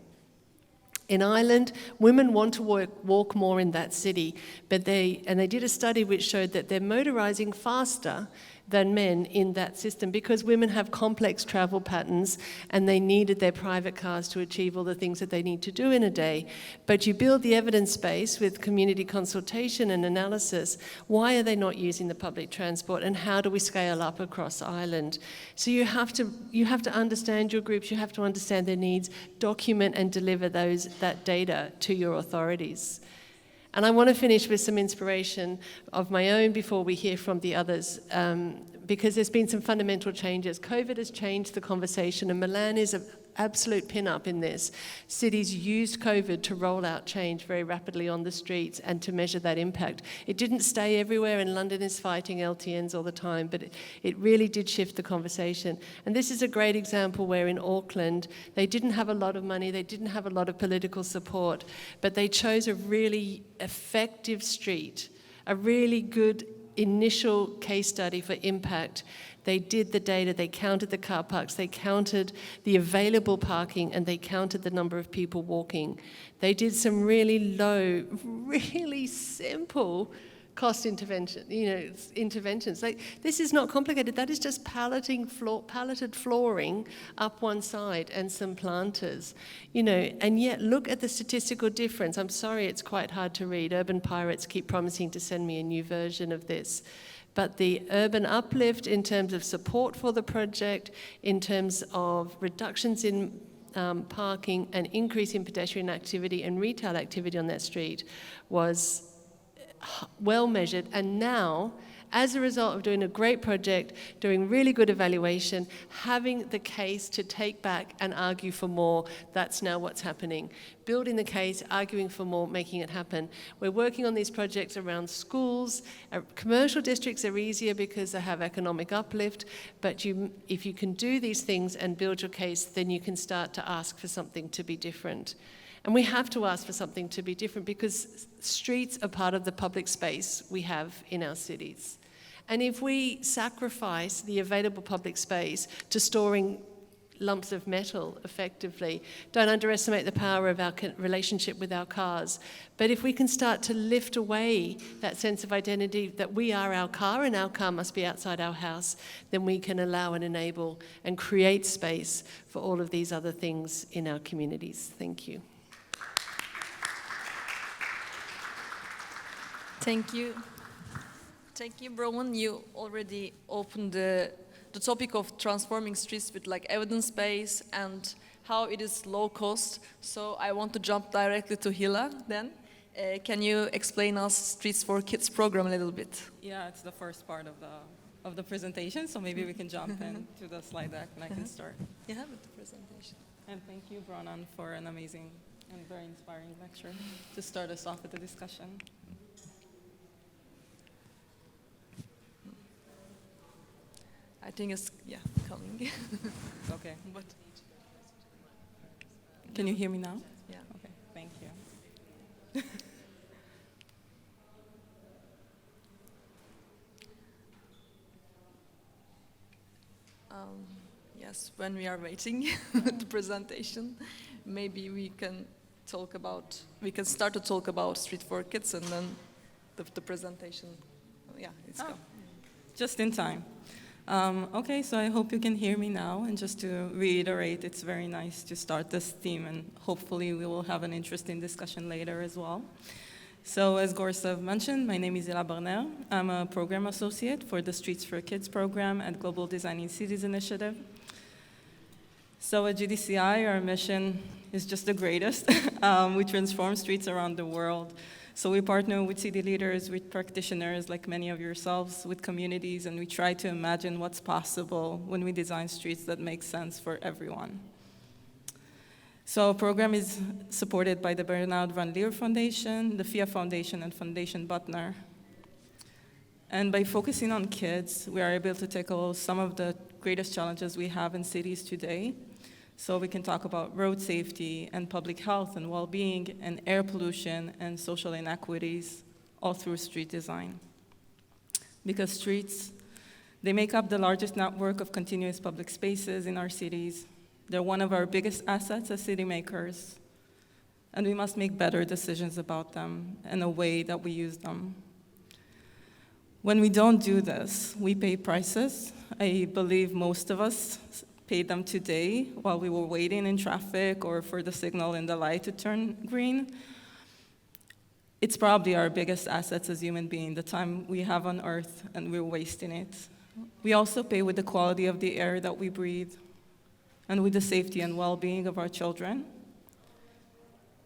In Ireland, women want to walk more in that city, but they did a study which showed that they're motorising faster than men in that system because women have complex travel patterns and they needed their private cars to achieve all the things that they need to do in a day. But you build the evidence base with community consultation and analysis. Why are they not using the public transport, and how do we scale up across Ireland? So you have to understand your groups, you have to understand their needs, document and deliver that data to your authorities. And I want to finish with some inspiration of my own before we hear from the others, because there's been some fundamental changes. COVID has changed the conversation, and Milan is an absolute pin-up in this. Cities used COVID to roll out change very rapidly on the streets and to measure that impact. It didn't stay everywhere, and London is fighting LTNs all the time, but it really did shift the conversation. And this is a great example where in Auckland, they didn't have a lot of money, they didn't have a lot of political support, but they chose a really effective street, a really good initial case study for impact. They did the data, they counted the car parks, they counted the available parking, and they counted the number of people walking. They did some really low, really simple cost interventions. Like, this is not complicated. That is just palleted flooring up one side and some planters, and yet look at the statistical difference. I'm sorry, it's quite hard to read. Urban Pirates keep promising to send me a new version of this. But the urban uplift in terms of support for the project, in terms of reductions in parking, and increase in pedestrian activity and retail activity on that street was well measured. And now, As a result of doing a great project, doing really good evaluation, having the case to take back and argue for more, that's now what's happening. Building the case, arguing for more, making it happen. We're working on these projects around schools. Commercial districts are easier because they have economic uplift, but if you can do these things and build your case, then you can start to ask for something to be different. And we have to ask for something to be different because streets are part of the public space we have in our cities. And if we sacrifice the available public space to storing lumps of metal effectively, don't underestimate the power of our relationship with our cars. But if we can start to lift away that sense of identity that we are our car and our car must be outside our house, then we can allow and enable and create space for all of these other things in our communities. Thank you. Thank you. Thank you, Broman. You already opened the topic of transforming streets with like evidence-based and how it is low cost. So I want to jump directly to Hila then. Can you explain us Streets for Kids program a little bit? Yeah, it's the first part of the presentation, so maybe we can jump into the slide deck and I can start. Yeah, with the presentation. And thank you, Bronan, for an amazing and very inspiring lecture to start us off with the discussion. I think it's, coming. Okay. But Can you hear me now? yeah. Okay, thank you. Yes, when we are waiting the presentation, maybe we can start to talk about Street for Kids and then the presentation. Yeah, it's go. Just in time. Okay, so I hope you can hear me now, and just to reiterate, it's very nice to start this theme, and hopefully we will have an interesting discussion later as well. So as Gorsev mentioned, my name is Hila Barner. I'm a program associate for the Streets for Kids program at Global Designing Cities Initiative. So at GDCI, our mission is just the greatest. We transform streets around the world. So we partner with city leaders, with practitioners like many of yourselves, with communities, and we try to imagine what's possible when we design streets that make sense for everyone. So our program is supported by the Bernard van Leer Foundation, the FIA Foundation, and Foundation Butner. And by focusing on kids, we are able to tackle some of the greatest challenges we have in cities today. So we can talk about road safety and public health and well-being and air pollution and social inequities all through street design. Because streets, they make up the largest network of continuous public spaces in our cities. They're one of our biggest assets as city makers, and we must make better decisions about them and the way that we use them. When we don't do this, we pay prices. I believe most of us paid them today while we were waiting in traffic or for the signal in the light to turn green. It's probably our biggest assets as human beings, the time we have on Earth, and we're wasting it. We also pay with the quality of the air that we breathe and with the safety and well-being of our children.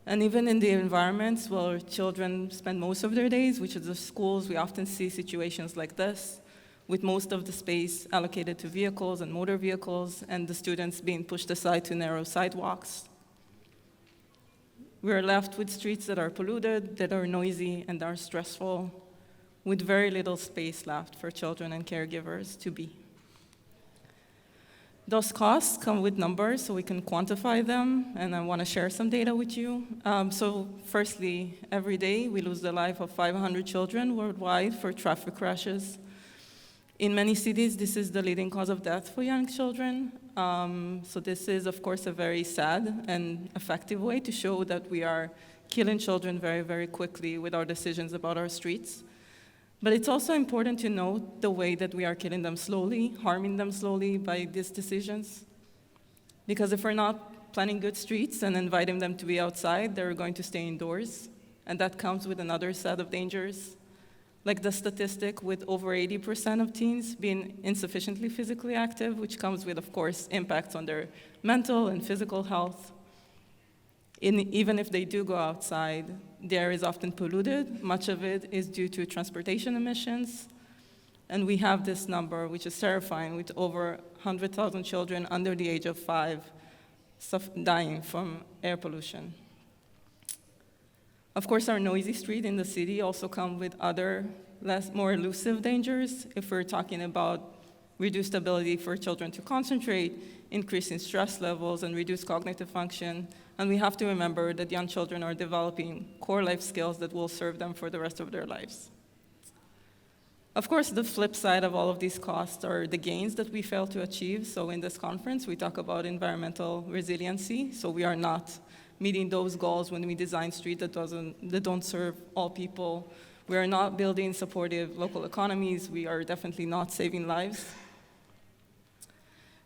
And even in the environments where children spend most of their days, which is the schools, we often see situations like this, with most of the space allocated to vehicles and motor vehicles, and the students being pushed aside to narrow sidewalks. We are left with streets that are polluted, that are noisy, and are stressful, with very little space left for children and caregivers to be. Those costs come with numbers, so we can quantify them, and I want to share some data with you. So firstly, every day we lose the life of 500 children worldwide for traffic crashes. In many cities, this is the leading cause of death for young children. So this is, of course, a very sad and effective way to show that we are killing children very, very quickly with our decisions about our streets. But it's also important to note the way that we are killing them slowly, harming them slowly by these decisions. Because if we're not planning good streets and inviting them to be outside, they're going to stay indoors. And that comes with another set of dangers, like the statistic with over 80% of teens being insufficiently physically active, which comes with, of course, impacts on their mental and physical health. Even if they do go outside, the air is often polluted. Much of it is due to transportation emissions, And we have this number, which is terrifying, with over 100,000 children under the age of 5 dying from air pollution. Of course, our noisy street in the city also come with other more elusive dangers. If we're talking about reduced ability for children to concentrate, increase in stress levels, and reduced cognitive function. And we have to remember that young children are developing core life skills that will serve them for the rest of their lives. Of course, the flip side of all of these costs are the gains that we fail to achieve. So in this conference, we talk about environmental resiliency. So we are not meeting those goals when we design streets that don't serve all people. We are not building supportive local economies. We are definitely not saving lives.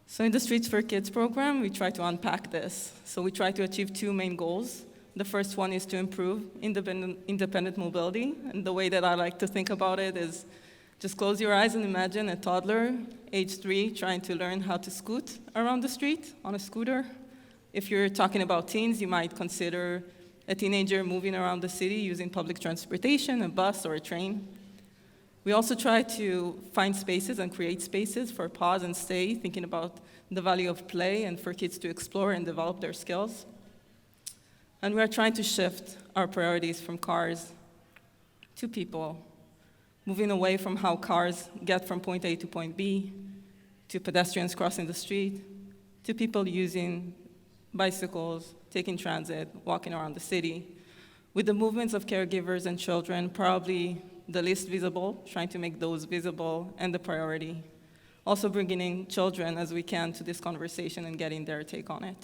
So in the Streets for Kids program, we try to unpack this. So we try to achieve 2 main goals. The first one is to improve independent mobility. And the way that I like to think about it is just close your eyes and imagine a toddler, age 3, trying to learn how to scoot around the street on a scooter. If you're talking about teens, you might consider a teenager moving around the city using public transportation, a bus or a train. We also try to find spaces and create spaces for pause and stay, thinking about the value of play and for kids to explore and develop their skills. And we are trying to shift our priorities from cars to people, moving away from how cars get from point A to point B, to pedestrians crossing the street, to people using bicycles, taking transit, walking around the city, with the movements of caregivers and children probably the least visible, trying to make those visible and the priority. Also bringing in children as we can to this conversation and getting their take on it.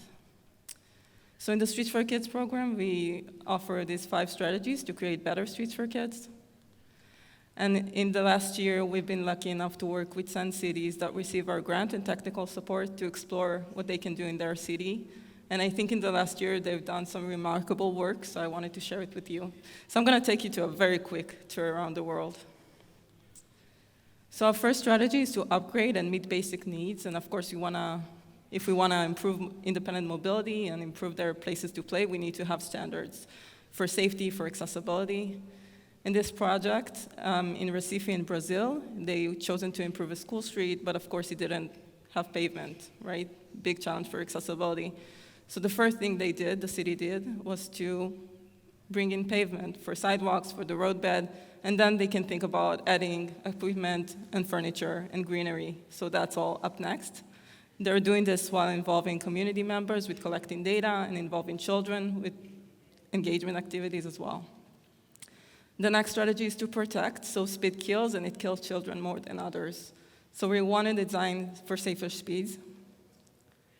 So in the Streets for Kids program, we offer these 5 strategies to create better streets for kids. And in the last year, we've been lucky enough to work with 10 cities that receive our grant and technical support to explore what they can do in their city. And I think in the last year, they've done some remarkable work, so I wanted to share it with you. So I'm going to take you to a very quick tour around the world. So our first strategy is to upgrade and meet basic needs. And of course, if we want to improve independent mobility and improve their places to play, we need to have standards for safety, for accessibility. In this project, in Recife in Brazil, they chosen to improve a school street, but of course it didn't have pavement, right? Big challenge for accessibility. So the first thing the city did, was to bring in pavement for sidewalks, for the roadbed, and then they can think about adding equipment and furniture and greenery. So that's all up next. They're doing this while involving community members with collecting data and involving children with engagement activities as well. The next strategy is to protect. So speed kills, and it kills children more than others. So we want to design for safer speeds.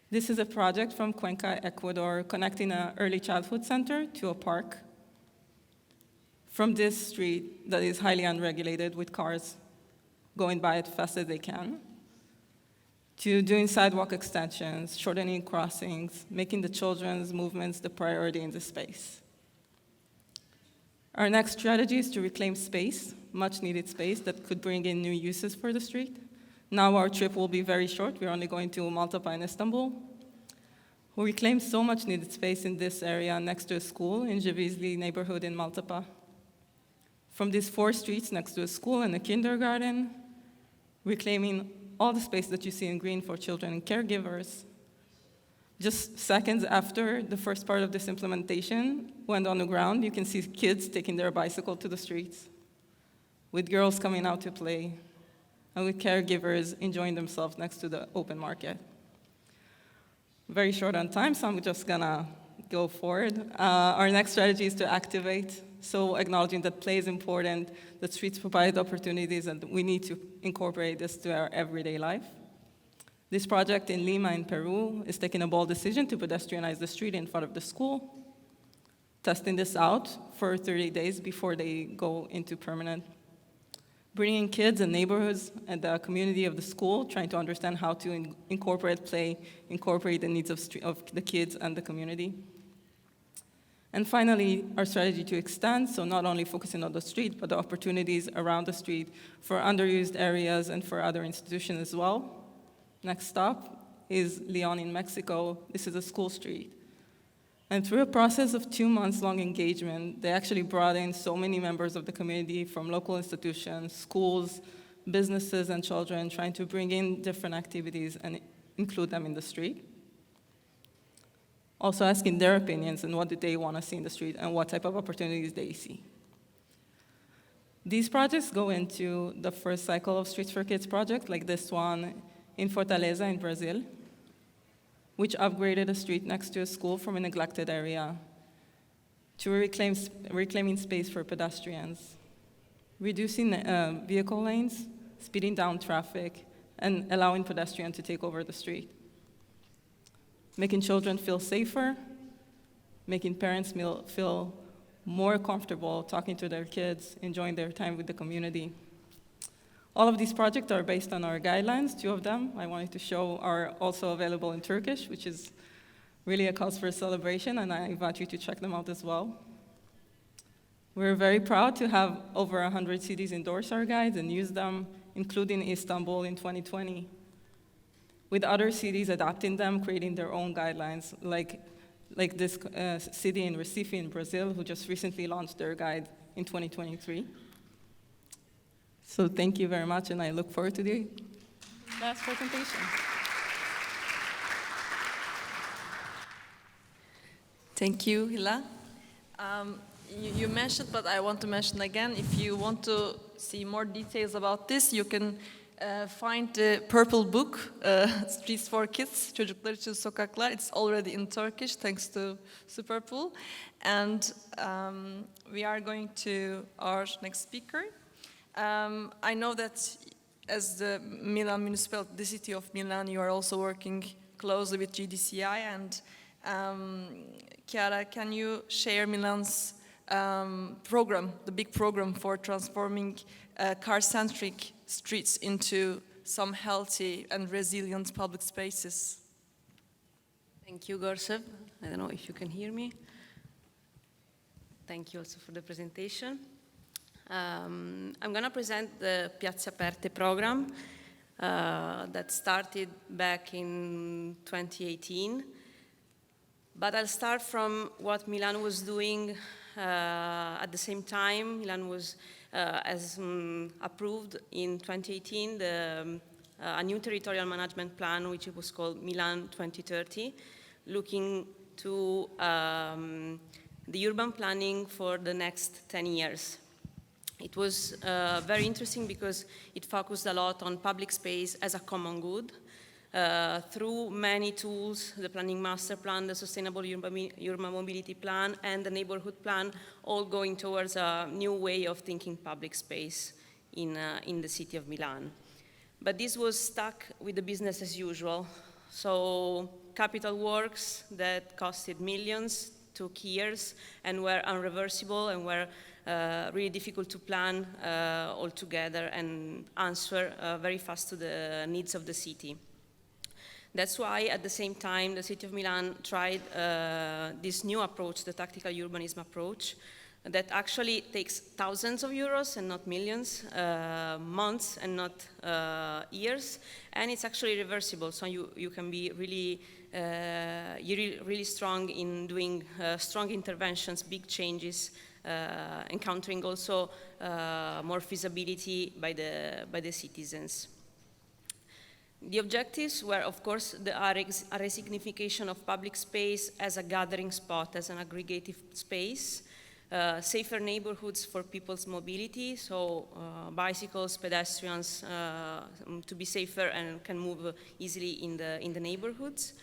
This is a project from Cuenca, Ecuador, connecting an early childhood center to a park. From this street that is highly unregulated with cars going by as fast as they can, to doing sidewalk extensions, shortening crossings, making the children's movements the priority in the space. Our next strategy is to reclaim space, much needed space that could bring in new uses for the street. Now our trip will be very short. We're only going to Maltepe and Istanbul. We reclaimed so much needed space in this area next to a school in Cevizli neighborhood in Maltepe. From these 4 streets next to a school and a kindergarten, reclaiming all the space that you see in green for children and caregivers. Just seconds after the first part of this implementation went on the ground, you can see kids taking their bicycle to the streets, with girls coming out to play, and with caregivers enjoying themselves next to the open market. Very short on time, so I'm just gonna go forward. Our next strategy is to activate, so acknowledging that play is important, that streets provide opportunities, and we need to incorporate this to our everyday life. This project in Lima in Peru is taking a bold decision to pedestrianize the street in front of the school, testing this out for 30 days before they go into permanent. Bringing kids and neighborhoods and the community of the school, trying to understand how to incorporate play, incorporate the needs of the kids and the community. And finally, our strategy to extend, so not only focusing on the street, but the opportunities around the street for underused areas and for other institutions as well. Next stop is Leon in Mexico. This is a school street. And through a process of 2 months-long engagement, they actually brought in so many members of the community from local institutions, schools, businesses and children, trying to bring in different activities and include them in the street. Also asking their opinions and what do they want to see in the street and what type of opportunities they see. These projects go into the first cycle of Streets for Kids project, like this one in Fortaleza in Brazil, which upgraded a street next to a school from a neglected area to reclaiming space for pedestrians, reducing vehicle lanes, speeding down traffic, and allowing pedestrians to take over the street. Making children feel safer, making parents feel more comfortable talking to their kids, enjoying their time with the community. All of these projects are based on our guidelines. 2 of them I wanted to show are also available in Turkish, which is really a cause for celebration, and I invite you to check them out as well. We're very proud to have over 100 cities endorse our guides and use them, including Istanbul in 2020, with other cities adopting them, creating their own guidelines, like this city in Recife in Brazil, who just recently launched their guide in 2023. So thank you very much, and I look forward to the last presentation. Thank you, Hila. You mentioned, but I want to mention again, if you want to see more details about this, you can find the purple book, Streets for Kids, Çocuklar için Sokaklar. It's already in Turkish, thanks to Superpool. And we are going to our next speaker. I know that as the Milan municipality, the city of Milan, you are also working closely with GDCI. And Chiara, can you share Milan's program, the big program for transforming car-centric streets into some healthy and resilient public spaces? Thank you, Gorsev. I don't know if you can hear me. Thank you also for the presentation. I'm going to present the Piazze Aperte program that started back in 2018. But I'll start from what Milan was doing at the same time. Milan was approved in 2018 a new territorial management plan, which was called Milan 2030, looking to the urban planning for the next 10 years. It was very interesting because it focused a lot on public space as a common good, through many tools, the planning master plan, the sustainable urban mobility plan, and the neighborhood plan, all going towards a new way of thinking public space in the city of Milan. But this was stuck with the business as usual. So capital works that costed millions took years and were unreversible and were really difficult to plan altogether and answer very fast to the needs of the city. That's why, at the same time, the City of Milan tried this new approach, the tactical urbanism approach, that actually takes thousands of euros and not millions, months and not years, and it's actually reversible. So you can be really, really strong in doing strong interventions, big changes, encountering also more feasibility by the citizens. The objectives were, of course, a resignification of public space as a gathering spot, as an aggregative space, safer neighborhoods for people's mobility, so bicycles, pedestrians, to be safer and can move easily in the neighborhoods.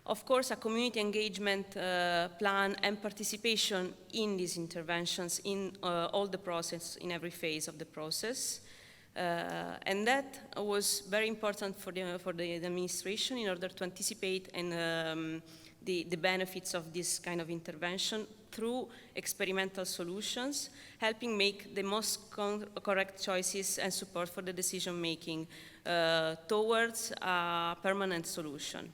Of course, a community engagement plan and participation in these interventions in all the process, in every phase of the process. And that was very important for the administration in order to anticipate and the benefits of this kind of intervention through experimental solutions, helping make the most correct choices and support for the decision making towards a permanent solution.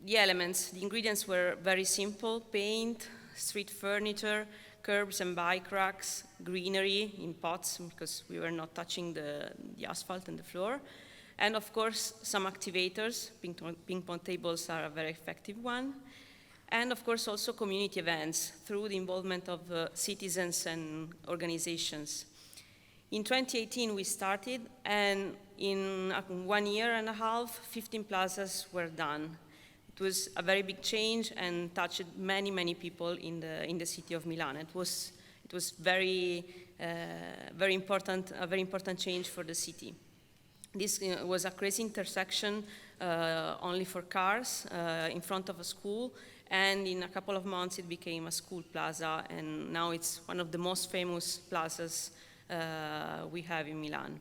The elements, the ingredients were very simple: paint, street furniture, curbs and bike racks, greenery in pots, because we were not touching the asphalt and the floor. And of course, some activators. Ping pong tables are a very effective one. And of course, also community events through the involvement of citizens and organizations. In 2018 we started, and in 1 year and a half, 15 plazas were done. It was a very big change and touched many, many people in the city of Milan. It was very important, a very important change for the city. This was a crazy intersection only for cars in front of a school, and in a couple of months it became a school plaza, and now it's one of the most famous plazas we have in Milan.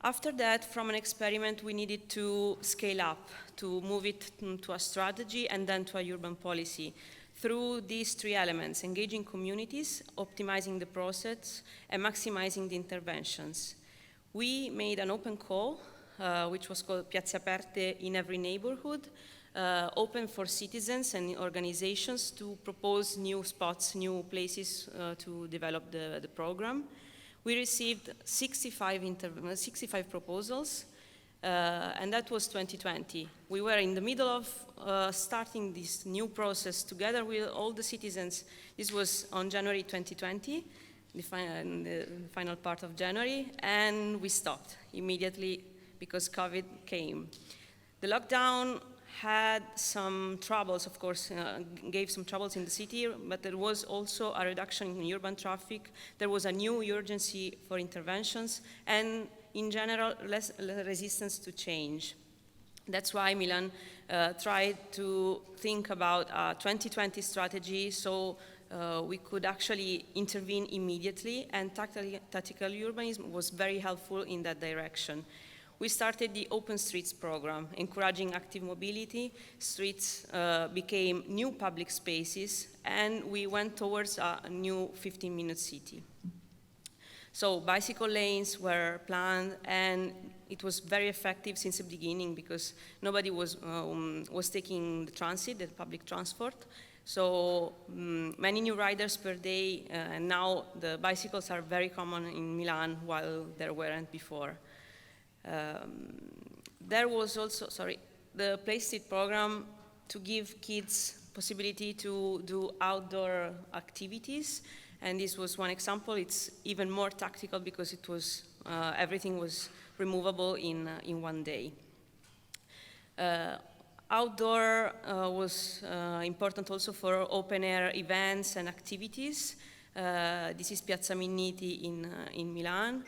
After that, from an experiment, we needed to scale up, to move it to a strategy and then to a urban policy. Through these three elements: engaging communities, optimizing the process, and maximizing the interventions. We made an open call, which was called Piazze Aperte in every neighborhood, open for citizens and organizations to propose new spots, new places to develop the program. We received 65 proposals, and that was 2020. We were in the middle of starting this new process together with all the citizens. This was on January 2020, the final part of January, and we stopped immediately because COVID came. The lockdown had some troubles, of course, gave some troubles in the city, but there was also a reduction in urban traffic. There was a new urgency for interventions, and in general, less resistance to change. That's why Milan tried to think about a 2020 strategy, so we could actually intervene immediately, and tactical urbanism was very helpful in that direction. We started the Open Streets program, encouraging active mobility. Streets became new public spaces, and we went towards a new 15-minute city. So bicycle lanes were planned, and it was very effective since the beginning because nobody was taking the transit, the public transport. So many new riders per day, and now the bicycles are very common in Milan while there weren't before. There was also, the Play Street program to give kids possibility to do outdoor activities, and this was one example. It's even more tactical because it was everything was removable in 1 day. Outdoor was important also for open-air events and activities. This is Piazza Minniti in Milan.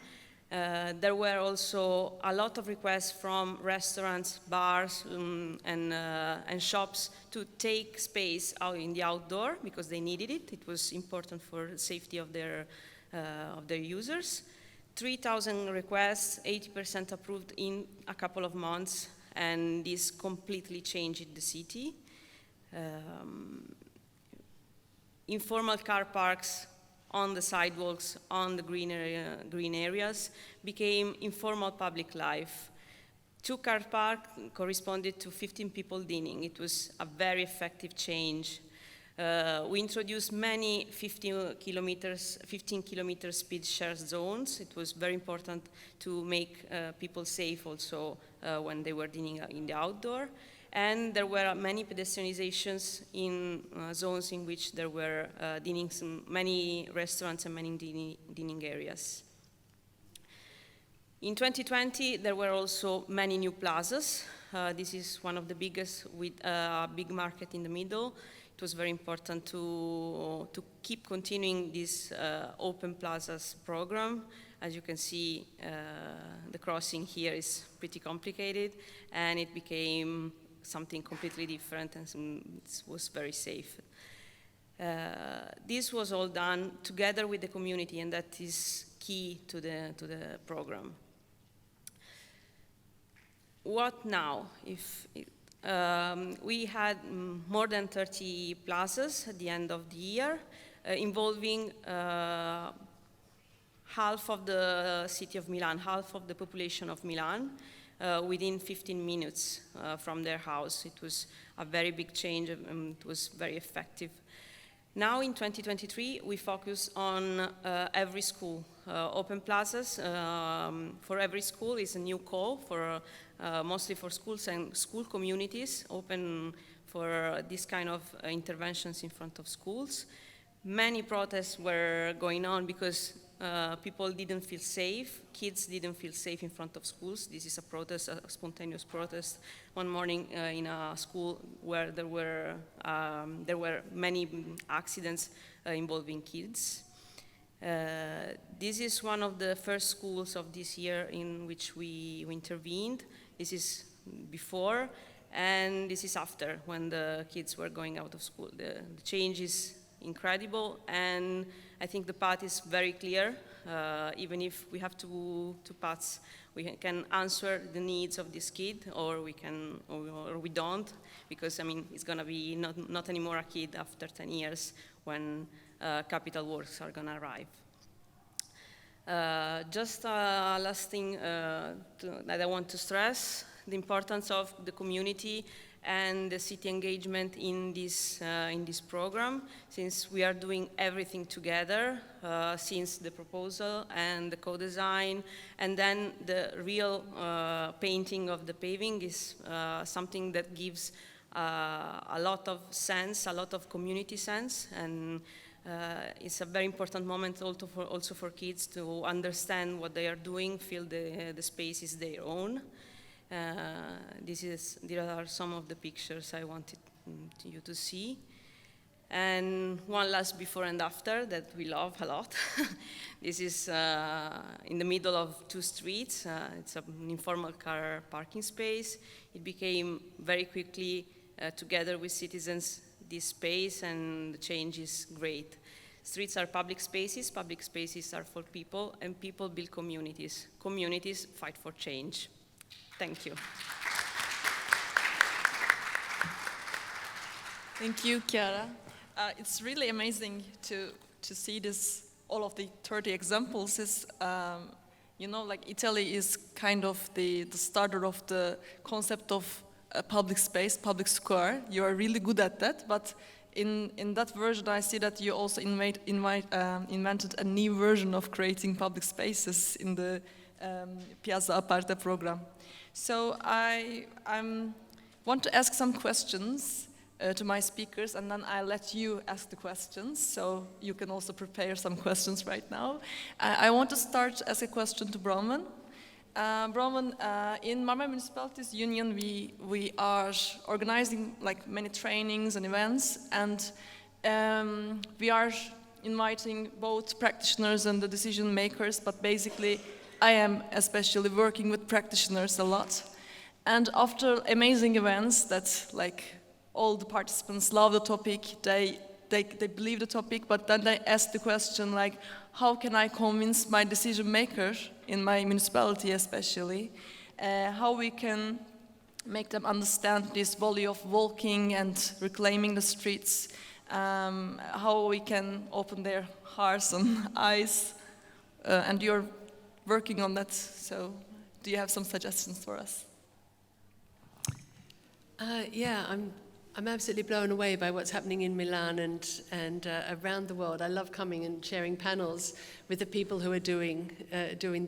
There were also a lot of requests from restaurants, bars, and shops to take space out in the outdoor because they needed it. It was important for the safety of their users. 3,000 requests, 80% approved in a couple of months, and this completely changed the city. Informal car parks on the sidewalks, on the green areas, became informal public life. 2 car parks corresponded to 15 people dining. It was a very effective change. We introduced many 15-kilometer speed share zones. It was very important to make people safe also when they were dining in the outdoor. And there were many pedestrianizations in zones in which there were many restaurants and many dining areas. In 2020, there were also many new plazas. This is one of the biggest with a big market in the middle. It was very important to keep continuing this open plazas program. As you can see, the crossing here is pretty complicated, and it became something completely different, and it was very safe. This was all done together with the community, and that is key to the program. What now? We had more than 30 plazas at the end of the year, involving half of the city of Milan, half of the population of Milan, within 15 minutes from their house. It was a very big change, and it was very effective. Now in 2023, we focus on every school. Open plazas for every school is a new call, for mostly for schools and school communities, open for this kind of interventions in front of schools. Many protests were going on because people didn't feel safe, kids didn't feel safe in front of schools. This is a protest, a spontaneous protest one morning in a school where there were many accidents involving kids. This is one of the first schools of this year in which we intervened. This is before, and this is after, when the kids were going out of school. The change is incredible, and I think the path is very clear. Even if we have two paths, we can answer the needs of this kid, or we don't, because I mean it's gonna be not anymore a kid after 10 years when capital works are gonna arrive. Just a last thing that I want to stress: the importance of the community and the city engagement in this program, since we are doing everything together, since the proposal and the co-design, and then the real painting of the paving is something that gives a lot of sense, a lot of community sense, and it's a very important moment also for kids to understand what they are doing, feel the space is their own. There are some of the pictures I wanted you to see. And one last before and after that we love a lot. This is in the middle of two streets. It's an informal car parking space. It became very quickly, together with citizens, this space, and the change is great. Streets are public spaces are for people, and people build communities. Communities fight for change. Thank you. Thank you, Chiara. It's really amazing to see this, all of the 30 examples. Is, you know, like Italy is kind of the starter of the concept of a public space, public square. You are really good at that, but in that version I see that you also invented a new version of creating public spaces in the Piazza Aparte program. So I want to ask some questions to my speakers, and then I'll let you ask the questions, so you can also prepare some questions right now. I want to start as a question to Bronwyn. Bronwyn, in Marmara Municipalities Union, we are organizing like many trainings and events, and we are inviting both practitioners and the decision makers, but basically I am especially working with practitioners a lot. And after amazing events that like all the participants love the topic, they believe the topic, but then they ask the question like, how can I convince my decision maker in my municipality especially, how we can make them understand this value of walking and reclaiming the streets, how we can open their hearts and eyes, and you're working on that, so do you have some suggestions for us? Yeah, I'm absolutely blown away by what's happening in Milan and around the world. I love coming and sharing panels with the people who are doing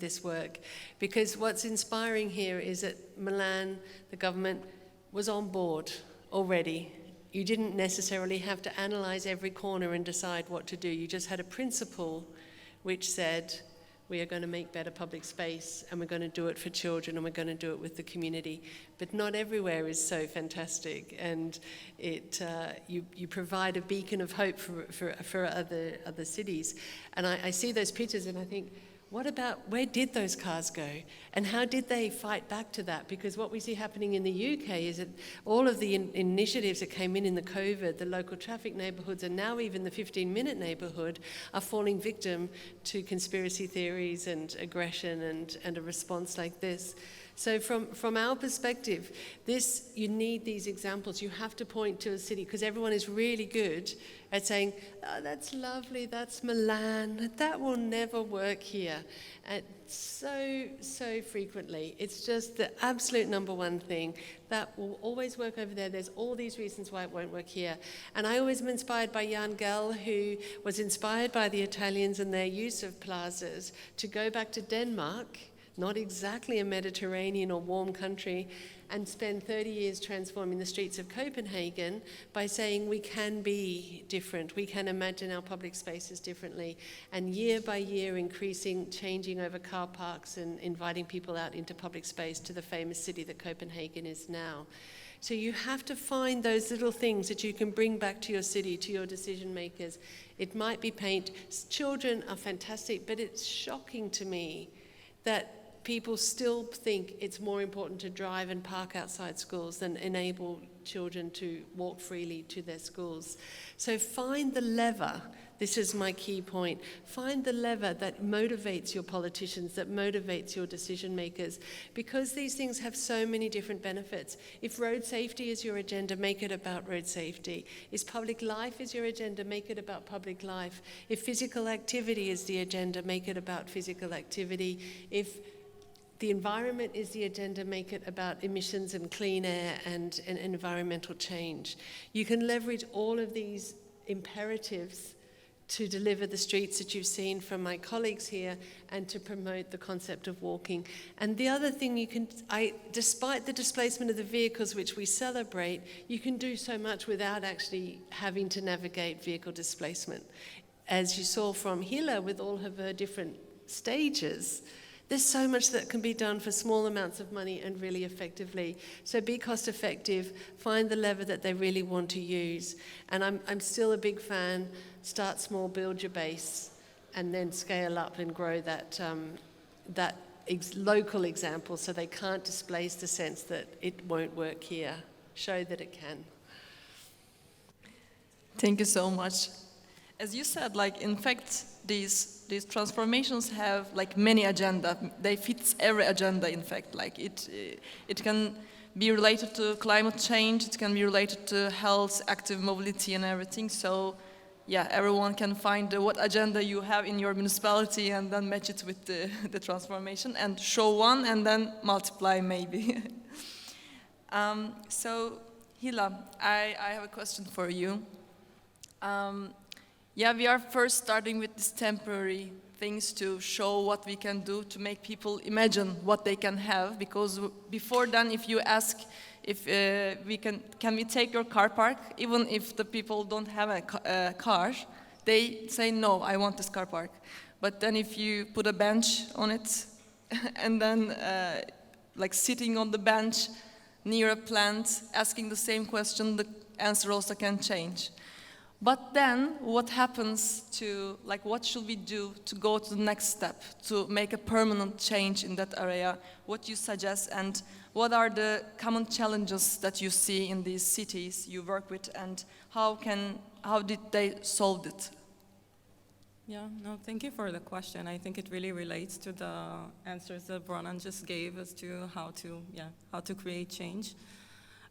this work, because what's inspiring here is that Milan, the government, was on board already. You didn't necessarily have to analyze every corner and decide what to do. You just had a principle which said, we are going to make better public space, and we're going to do it for children, and we're going to do it with the community. But not everywhere is so fantastic, and you provide a beacon of hope for other cities. And I see those pictures and I think, where did those cars go? And how did they fight back to that? Because what we see happening in the UK is that all of the initiatives that came in the COVID, the local traffic neighbourhoods, and now even the 15-minute neighbourhood are falling victim to conspiracy theories and aggression and a response like this. So from our perspective, you need these examples. You have to point to a city, because everyone is really good at saying, oh, that's lovely, that's Milan, that will never work here. And so frequently. It's just the absolute number one thing. That will always work over there. There's all these reasons why it won't work here. And I always am inspired by Jan Gell, who was inspired by the Italians and their use of plazas to go back to Denmark not exactly a Mediterranean or warm country, and spend 30 years transforming the streets of Copenhagen by saying we can be different, we can imagine our public spaces differently, and year by year increasing, changing over car parks and inviting people out into public space to the famous city that Copenhagen is now. So you have to find those little things that you can bring back to your city, to your decision makers. It might be paint. Children are fantastic, but it's shocking to me that people still think it's more important to drive and park outside schools than enable children to walk freely to their schools. So find the lever. This is my key point. Find the lever that motivates your politicians, that motivates your decision makers, because these things have so many different benefits. If road safety is your agenda, make it about road safety. If public life is your agenda, make it about public life. If physical activity is the agenda, make it about physical activity. If the environment is the agenda, make it about emissions and clean air and environmental change. You can leverage all of these imperatives to deliver the streets that you've seen from my colleagues here and to promote the concept of walking. And the other thing you can, despite the displacement of the vehicles which we celebrate, you can do so much without actually having to navigate vehicle displacement. As you saw from Hila with all of her different stages, there's so much that can be done for small amounts of money and really effectively. So be cost effective, find the lever that they really want to use. And I'm still a big fan, start small, build your base, and then scale up and grow that, local example so they can't displace the sense that it won't work here. Show that it can. Thank you so much. As you said, like, in fact, these transformations have like many agenda. They fit every agenda, in fact. Like it can be related to climate change, it can be related to health, active mobility and everything. So yeah, everyone can find what agenda you have in your municipality and then match it with the transformation and show one and then multiply maybe. So Hila, I have a question for you. Yeah, we are first starting with these temporary things to show what we can do to make people imagine what they can have, because before then, if you ask if can we take your car park, even if the people don't have a car, they say, no, I want this car park. But then if you put a bench on it and then like sitting on the bench near a plant, asking the same question, the answer also can change. But then what happens to, like, what should we do to go to the next step, to make a permanent change in that area? What you suggest, and what are the common challenges that you see in these cities you work with, and how did they solve it? Yeah, no, thank you for the question. I think it really relates to the answers that Bronan just gave as to how to create change.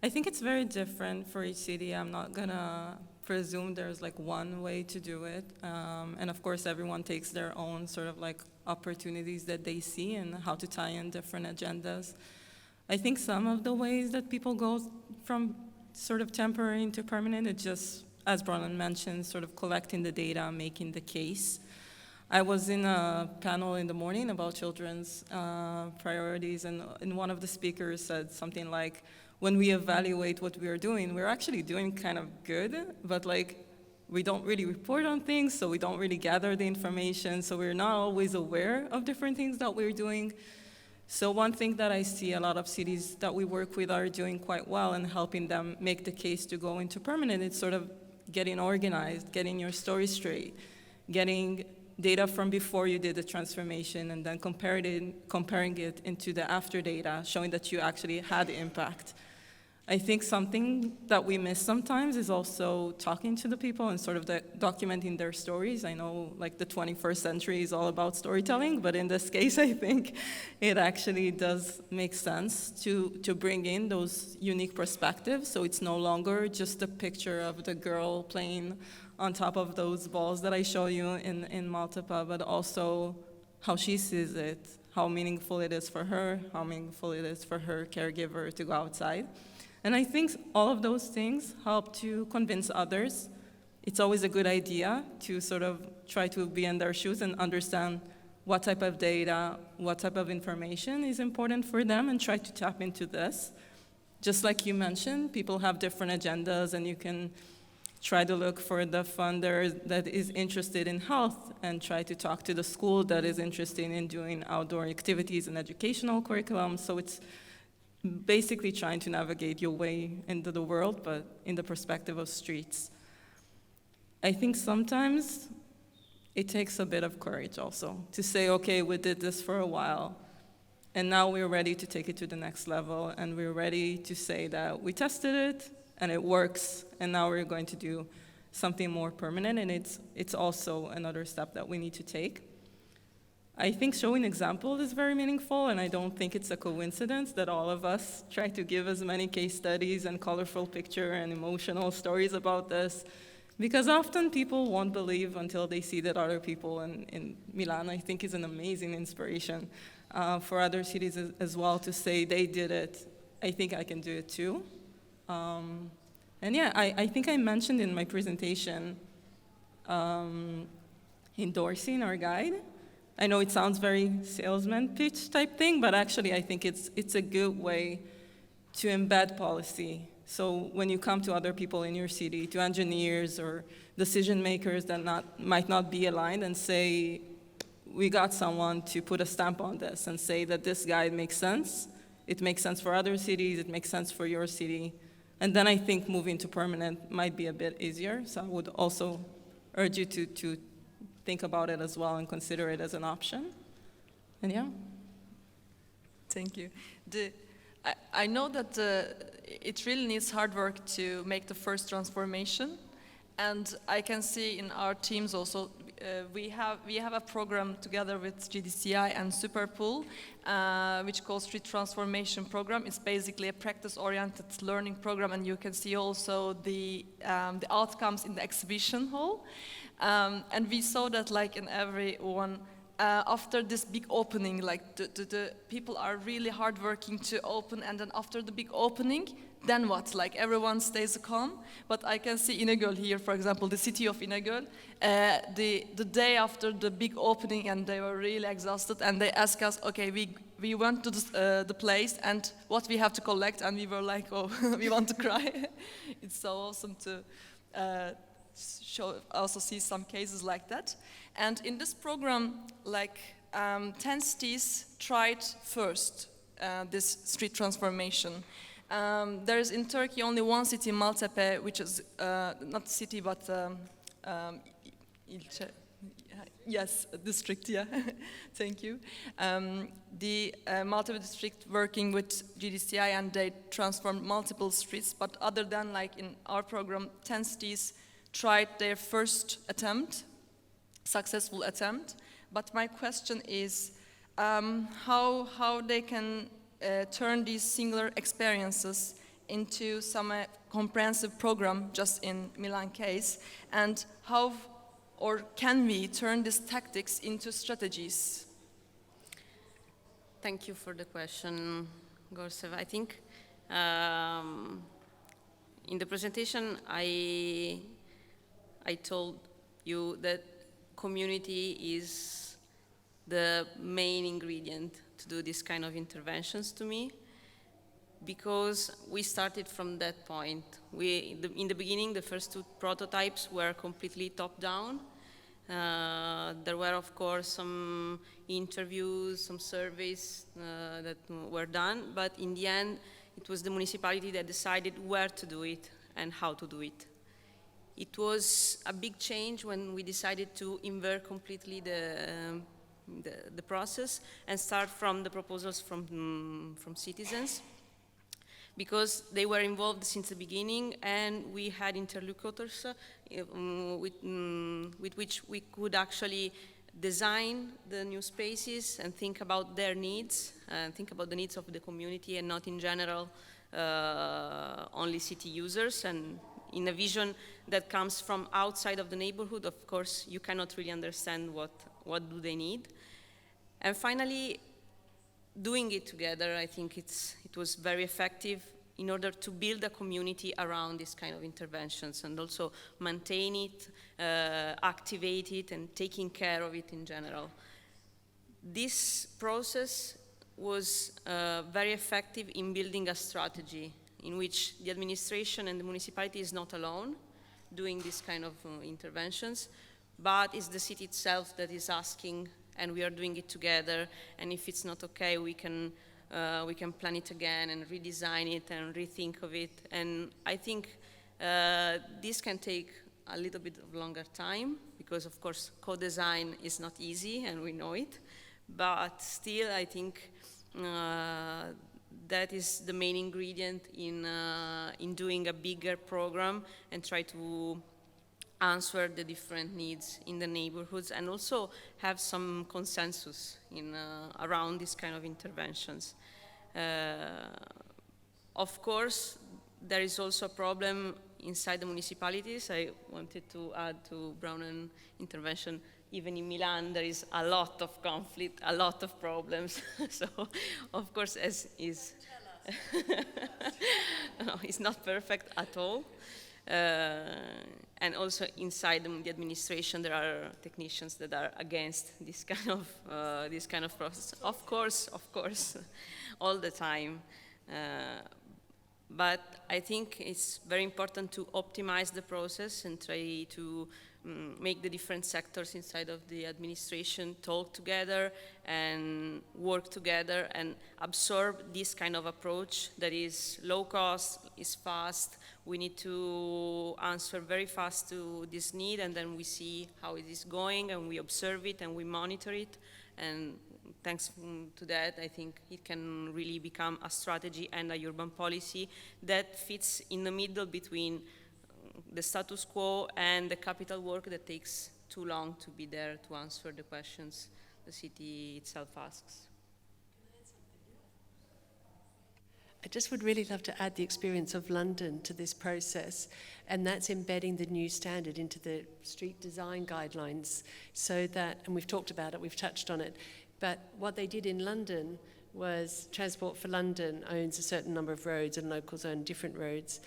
I think it's very different for each city. I'm not gonna presume there's like one way to do it. And of course, everyone takes their own sort of like opportunities that they see and how to tie in different agendas. I think some of the ways that people go from sort of temporary into permanent, it's just, as Bronan mentioned, sort of collecting the data, making the case. I was in a panel in the morning about children's priorities, and one of the speakers said something like, when we evaluate what we are doing, we're actually doing kind of good, but like we don't really report on things, so we don't really gather the information, so we're not always aware of different things that we're doing. So one thing that I see a lot of cities that we work with are doing quite well and helping them make the case to go into permanent, it's sort of getting organized, getting your story straight, getting data from before you did the transformation and then comparing it into the after data, showing that you actually had impact. I think something that we miss sometimes is also talking to the people and sort of documenting their stories. I know like the 21st century is all about storytelling, but in this case, I think it actually does make sense to bring in those unique perspectives. So it's no longer just a picture of the girl playing on top of those balls that I show you in Maltepe, but also how she sees it, how meaningful it is for her, how meaningful it is for her caregiver to go outside. And I think all of those things help to convince others. It's always a good idea to sort of try to be in their shoes and understand what type of data, what type of information is important for them, and try to tap into this. Just like you mentioned, people have different agendas, and you can try to look for the funder that is interested in health and try to talk to the school that is interested in doing outdoor activities and educational curriculum. So it's basically trying to navigate your way into the world, but in the perspective of streets. I think sometimes it takes a bit of courage also to say, okay, we did this for a while, and now we're ready to take it to the next level, and we're ready to say that we tested it, and it works, and now we're going to do something more permanent, and it's also another step that we need to take. I think showing example is very meaningful, and I don't think it's a coincidence that all of us try to give as many case studies and colorful picture and emotional stories about this, because often people won't believe until they see that other people in Milan, I think, is an amazing inspiration for other cities as well to say they did it. I think I can do it too. And yeah, I think I mentioned in my presentation endorsing our guide. I know it sounds very salesman pitch type thing, but actually I think it's a good way to embed policy. So when you come to other people in your city, to engineers or decision makers that might not be aligned, and say, we got someone to put a stamp on this and say that this guide makes sense. It makes sense for other cities, it makes sense for your city. And then I think moving to permanent might be a bit easier. So I would also urge you to think about it as well and consider it as an option. And yeah. Thank you. I know that it really needs hard work to make the first transformation, and I can see in our teams also we have a program together with GDCI and Superpool, which calls Street Transformation Program. It's basically a practice-oriented learning program, and you can see also the outcomes in the exhibition hall. And we saw that, like, in every one. After this big opening, like the people are really hardworking to open, and then after the big opening, then what? Like, everyone stays calm. But I can see Inegöl here, for example, the city of Inegöl, the day after the big opening, and they were really exhausted, and they asked us, okay, we went to the place, and what we have to collect, and we were like, oh, we want to cry. It's so awesome to also see some cases like that. And in this program, like 10 cities tried first this street transformation. There is in Turkey only one city, Maltepe, which is not city but ilçe. Yes, district, yeah. Thank you. The Maltepe district working with GDCI, and they transformed multiple streets, but other than, like, in our program, 10 cities tried their first attempt, successful attempt. But my question is how they can turn these singular experiences into some comprehensive program, just in Milan case, and how or can we turn these tactics into strategies? Thank you for the question, Gorsev. I think in the presentation I told you that community is the main ingredient to do this kind of interventions to me, because we started from that point. In the beginning, the first two prototypes were completely top-down. There were, of course, some interviews, some surveys that were done, but in the end, it was the municipality that decided where to do it and how to do it. It was a big change when we decided to invert completely the process and start from the proposals from citizens, because they were involved since the beginning, and we had interlocutors with which we could actually design the new spaces and think about their needs, and think about the needs of the community, and not in general only city users. And in a vision that comes from outside of the neighborhood, of course, you cannot really understand what do they need. And finally, doing it together, I think it was very effective in order to build a community around this kind of interventions, and also maintain it, activate it, and taking care of it in general. this process was very effective in building a strategy in which the administration and the municipality is not alone doing this kind of interventions, but it's the city itself that is asking, and we are doing it together, and if it's not okay, we can plan it again and redesign it and rethink of it. And I think this can take a little bit of longer time because, of course, co-design is not easy, and we know it. But still, I think that is the main ingredient in doing a bigger program and try to answer the different needs in the neighborhoods and also have some consensus around these kind of interventions. Of course, there is also a problem inside the municipalities. I wanted to add to Brown's intervention. Even in Milan, there is a lot of conflict, a lot of problems. So, of course, as is, no, it's not perfect at all. And also inside the administration, there are technicians that are against this kind of process. Of course, all the time. But I think it's very important to optimize the process and try to make the different sectors inside of the administration talk together and work together and absorb this kind of approach that is low cost, is fast. We need to answer very fast to this need, and then we see how it is going and we observe it and we monitor it. And thanks to that, I think it can really become a strategy and a urban policy that fits in the middle between the status quo and the capital work that takes too long to be there to answer the questions the city itself asks. I just would really love to add the experience of London to this process, and that's embedding the new standard into the street design guidelines so that, and we've talked about it, we've touched on it, but what they did in London was Transport for London owns a certain number of roads and locals own different roads.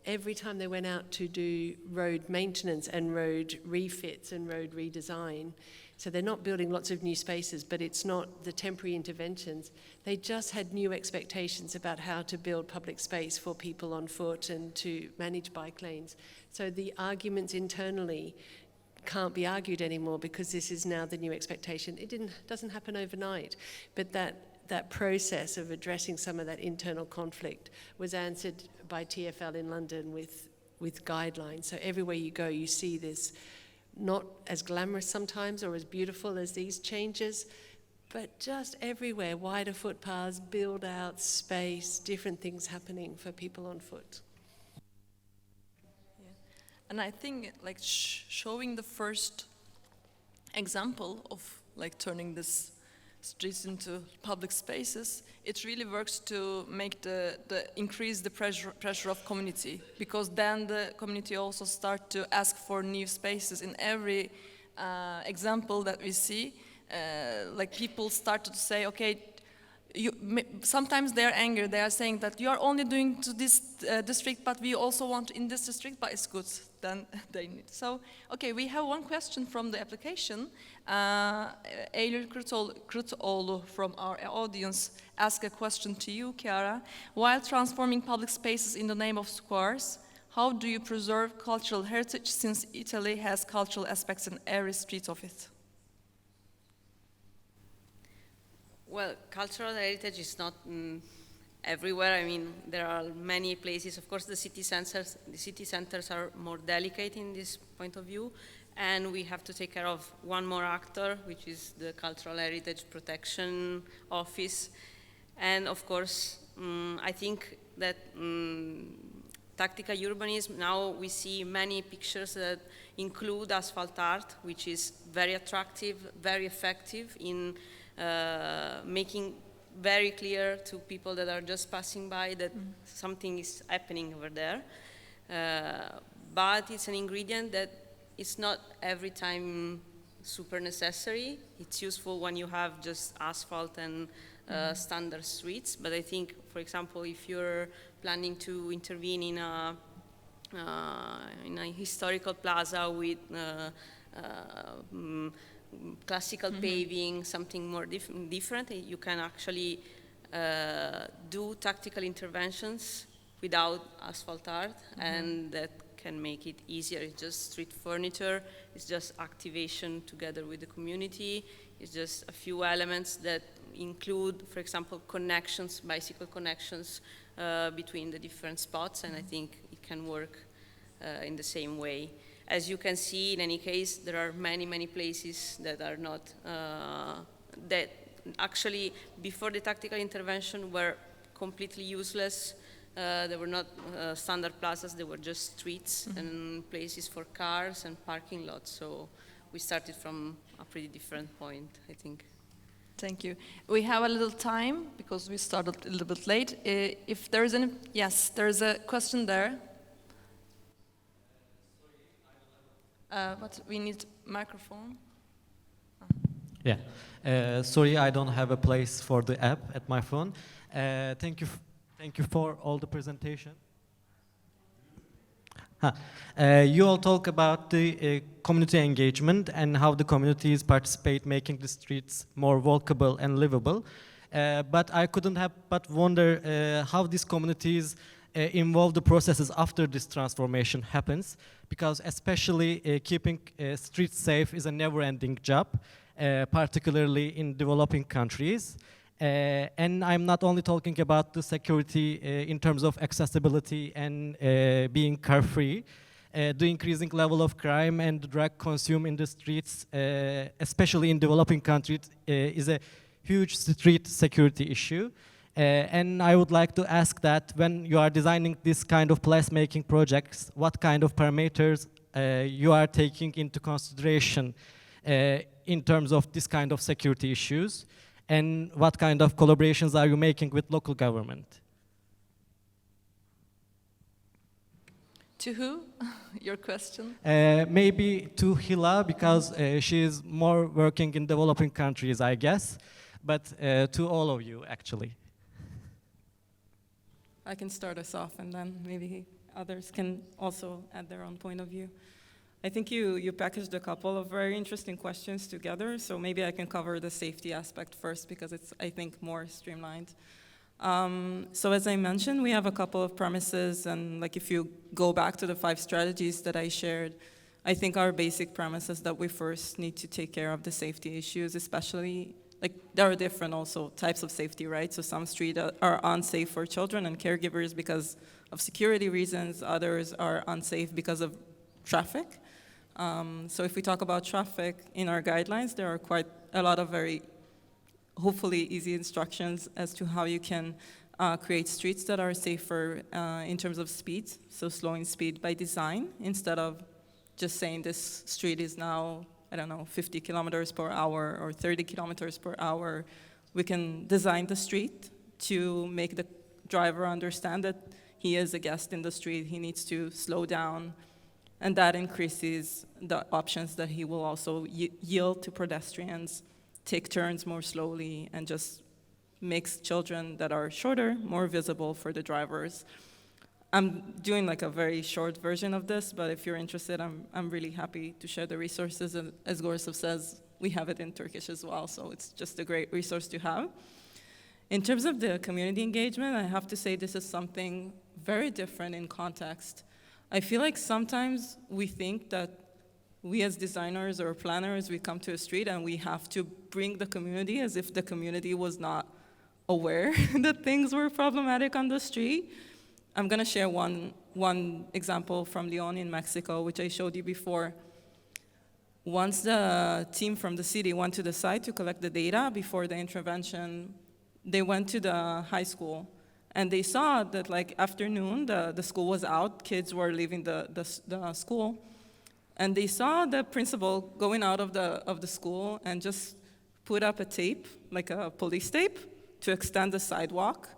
Every time they went out to do road maintenance and road refits and road redesign, so they're not building lots of new spaces, but it's not the temporary interventions. They just had new expectations about how to build public space for people on foot and to manage bike lanes. So the arguments internally can't be argued anymore because this is now the new expectation. It doesn't happen overnight, but that process of addressing some of that internal conflict was answered by TfL in London with guidelines. So everywhere you go, you see this, not as glamorous sometimes or as beautiful as these changes, but just everywhere, wider footpaths, build out space, different things happening for people on foot. Yeah. And I think like showing the first example of like turning this streets into public spaces, it really works to make increase the pressure of community, because then the community also start to ask for new spaces. In every example that we see, like people started to say, okay, sometimes they are angry. They are saying that you are only doing to this district, but we also want in this district, but it's good. Then they need. So, okay, we have one question from the application. Eylül Kırtoğlu from our audience asked a question to you, Chiara. While transforming public spaces in the name of squares, how do you preserve cultural heritage, since Italy has cultural aspects in every street of it? Well, cultural heritage is not everywhere. I mean, there are many places. Of course, the city centers are more delicate in this point of view, and we have to take care of one more actor, which is the Cultural Heritage Protection Office. And of course, I think that tactical urbanism, now we see many pictures that include asphalt art, which is very attractive, very effective in making very clear to people that are just passing by that something is happening over there. But it's an ingredient that is not every time super necessary. It's useful when you have just asphalt and standard streets. But I think, for example, if you're planning to intervene in a historical plaza with classical paving, something more different. You can actually do tactical interventions without asphalt art, and that can make it easier. It's just street furniture, it's just activation together with the community, it's just a few elements that include, for example, connections, bicycle connections between the different spots, and I think it can work in the same way. As you can see, in any case, there are many, many places that are not, that actually, before the tactical intervention, were completely useless. They were not standard plazas, they were just streets and places for cars and parking lots. So we started from a pretty different point, I think. Thank you. We have a little time because we started a little bit late. If there is any, yes, there is a question there. But we need microphone. Yeah. Sorry, I don't have a place for the app at my phone. Thank you for all the presentation. You all talk about the community engagement and how the communities participate, making the streets more walkable and livable. But I couldn't help but wonder how these communities involve the processes after this transformation happens, because especially keeping streets safe is a never-ending job, particularly in developing countries. And I'm not only talking about the security in terms of accessibility and being car-free. The increasing level of crime and drug consume in the streets, especially in developing countries, is a huge street security issue. And I would like to ask that when you are designing this kind of placemaking projects, what kind of parameters you are taking into consideration in terms of this kind of security issues, and what kind of collaborations are you making with local government? To who? Your question? Maybe to Hila, because she is more working in developing countries, I guess, but to all of you, actually. I can start us off, and then maybe others can also add their own point of view. I think you packaged a couple of very interesting questions together, so maybe I can cover the safety aspect first, because it's, I think, more streamlined. So as I mentioned, we have a couple of premises, and like if you go back to the 5 strategies that I shared, I think our basic premise is that we first need to take care of the safety issues, especially, like there are different also types of safety, right? So some streets are unsafe for children and caregivers because of security reasons, others are unsafe because of traffic. So if we talk about traffic, in our guidelines, there are quite a lot of very, hopefully easy instructions as to how you can create streets that are safer in terms of speed, so slowing speed by design, instead of just saying this street is now, I don't know, 50 kilometers per hour or 30 kilometers per hour. We can design the street to make the driver understand that he is a guest in the street, he needs to slow down, and that increases the options that he will also yield to pedestrians, take turns more slowly, and just makes children that are shorter more visible for the drivers. I'm doing like a very short version of this, but if you're interested, I'm really happy to share the resources. And as Gorsov says, we have it in Turkish as well, so it's just a great resource to have. In terms of the community engagement, I have to say this is something very different in context. I feel like sometimes we think that we as designers or planners, we come to a street and we have to bring the community as if the community was not aware that things were problematic on the street. I'm gonna share one example from León in Mexico, which I showed you before. Once the team from the city went to the site to collect the data before the intervention, they went to the high school. And they saw that, like, afternoon, the school was out, kids were leaving the school. And they saw the principal going out of the school and just put up a tape, like a police tape, to extend the sidewalk.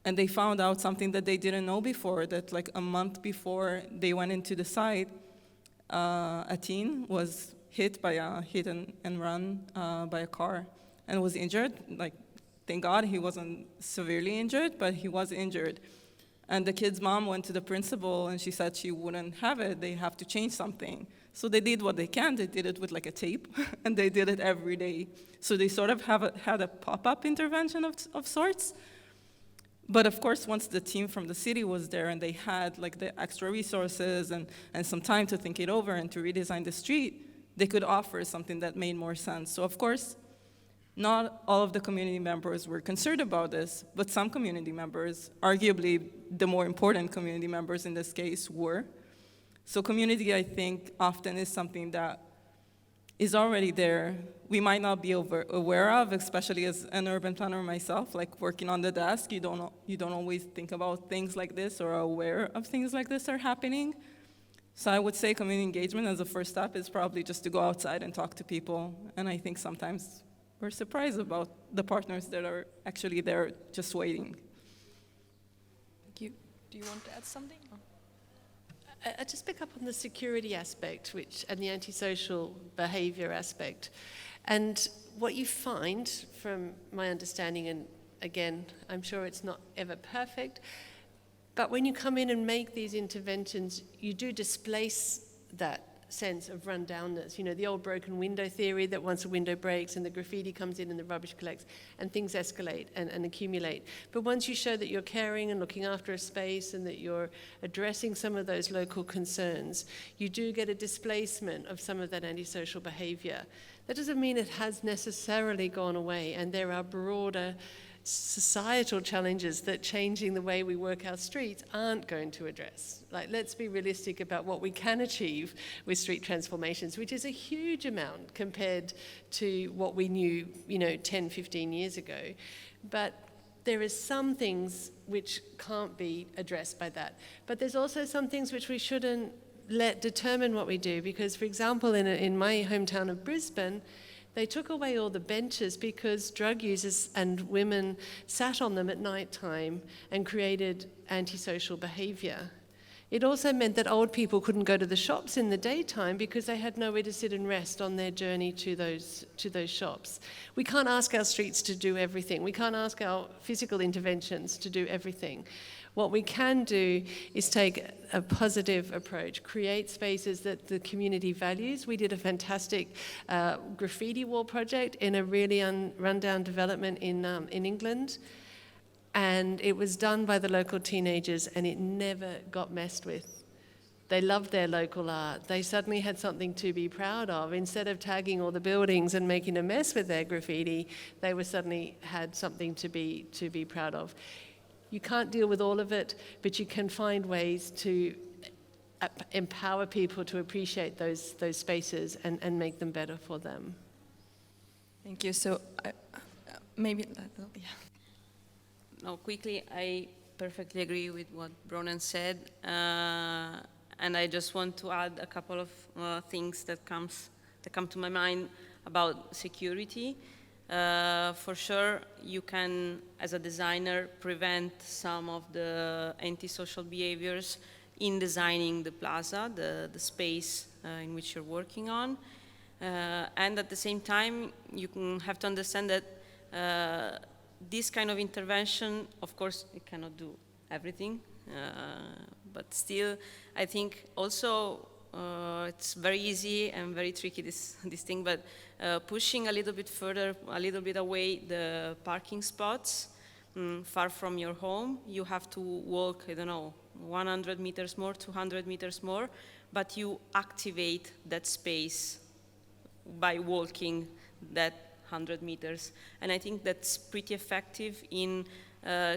And they found out something that they didn't know before, that like a month before they went into the site, a teen was hit by a hit and run by a car and was injured. Like, thank God he wasn't severely injured, but he was injured. And the kid's mom went to the principal and she said she wouldn't have it, they have to change something. So they did what they can. They did it with like a tape, and they did it every day. So they sort of had a pop-up intervention of sorts. But of course, once the team from the city was there and they had like the extra resources and some time to think it over and to redesign the street, they could offer something that made more sense. So of course, not all of the community members were concerned about this, but some community members, arguably the more important community members in this case, were. So community, I think, often is something that is already there. We might not be aware of, especially as an urban planner myself, like working on the desk, you don't always think about things like this or are aware of things like this are happening. So I would say community engagement as a first step is probably just to go outside and talk to people. And I think sometimes we're surprised about the partners that are actually there just waiting. Thank you. Do you want to add something? I just pick up on the security aspect, and the antisocial behavior aspect. And what you find, from my understanding, and again, I'm sure it's not ever perfect, but when you come in and make these interventions, you do displace that sense of rundownness. You know, the old broken window theory that once a window breaks and the graffiti comes in and the rubbish collects and things escalate and accumulate. But once you show that you're caring and looking after a space and that you're addressing some of those local concerns, you do get a displacement of some of that antisocial behavior. That doesn't mean it has necessarily gone away, and there are broader societal challenges that changing the way we work our streets aren't going to address. Like, let's be realistic about what we can achieve with street transformations, which is a huge amount compared to what we knew, 10, 15 years ago. But there is some things which can't be addressed by that. But there's also some things which we shouldn't let determine what we do, because, for example, in my hometown of Brisbane, they took away all the benches because drug users and women sat on them at night time and created antisocial behavior. It also meant that old people couldn't go to the shops in the daytime because they had nowhere to sit and rest on their journey to those shops. We can't ask our streets to do everything. We can't ask our physical interventions to do everything. What we can do is take a positive approach, create spaces that the community values. We did a fantastic graffiti wall project in a really rundown development in England. And it was done by the local teenagers, and it never got messed with. They loved their local art. They suddenly had something to be proud of. Instead of tagging all the buildings and making a mess with their graffiti, they were suddenly had something to be proud of. You can't deal with all of it, but you can find ways to empower people to appreciate those spaces and make them better for them. Thank you. So maybe, yeah. No, quickly, I perfectly agree with what Bronan said, and I just want to add a couple of things that come to my mind about security. For sure, you can, as a designer, prevent some of the antisocial behaviors in designing the plaza, the space in which you're working on. And at the same time, you can have to understand that this kind of intervention, of course, it cannot do everything, but still, I think also it's very easy and very tricky, this thing, but pushing a little bit further, a little bit away the parking spots far from your home. You have to walk, 100 meters more, 200 meters more, but you activate that space by walking that 100 meters. And I think that's pretty effective in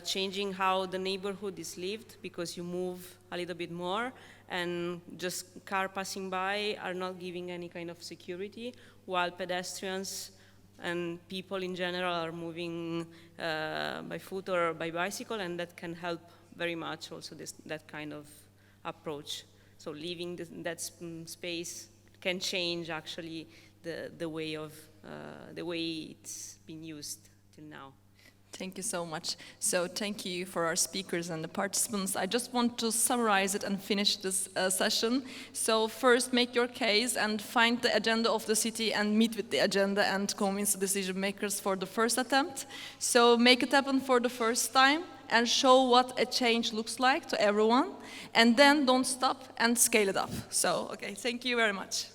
changing how the neighborhood is lived, because you move a little bit more, and just car passing by are not giving any kind of security, while pedestrians and people in general are moving by foot or by bicycle, and that can help very much also that kind of approach. So leaving that space can change actually the way it's been used till now. Thank you so much. So thank you for our speakers and the participants. I just want to summarize it and finish this session. So first, make your case and find the agenda of the city and meet with the agenda and convince the decision makers for the first attempt. So make it happen for the first time and show what a change looks like to everyone, and then don't stop and scale it up. So, okay, thank you very much.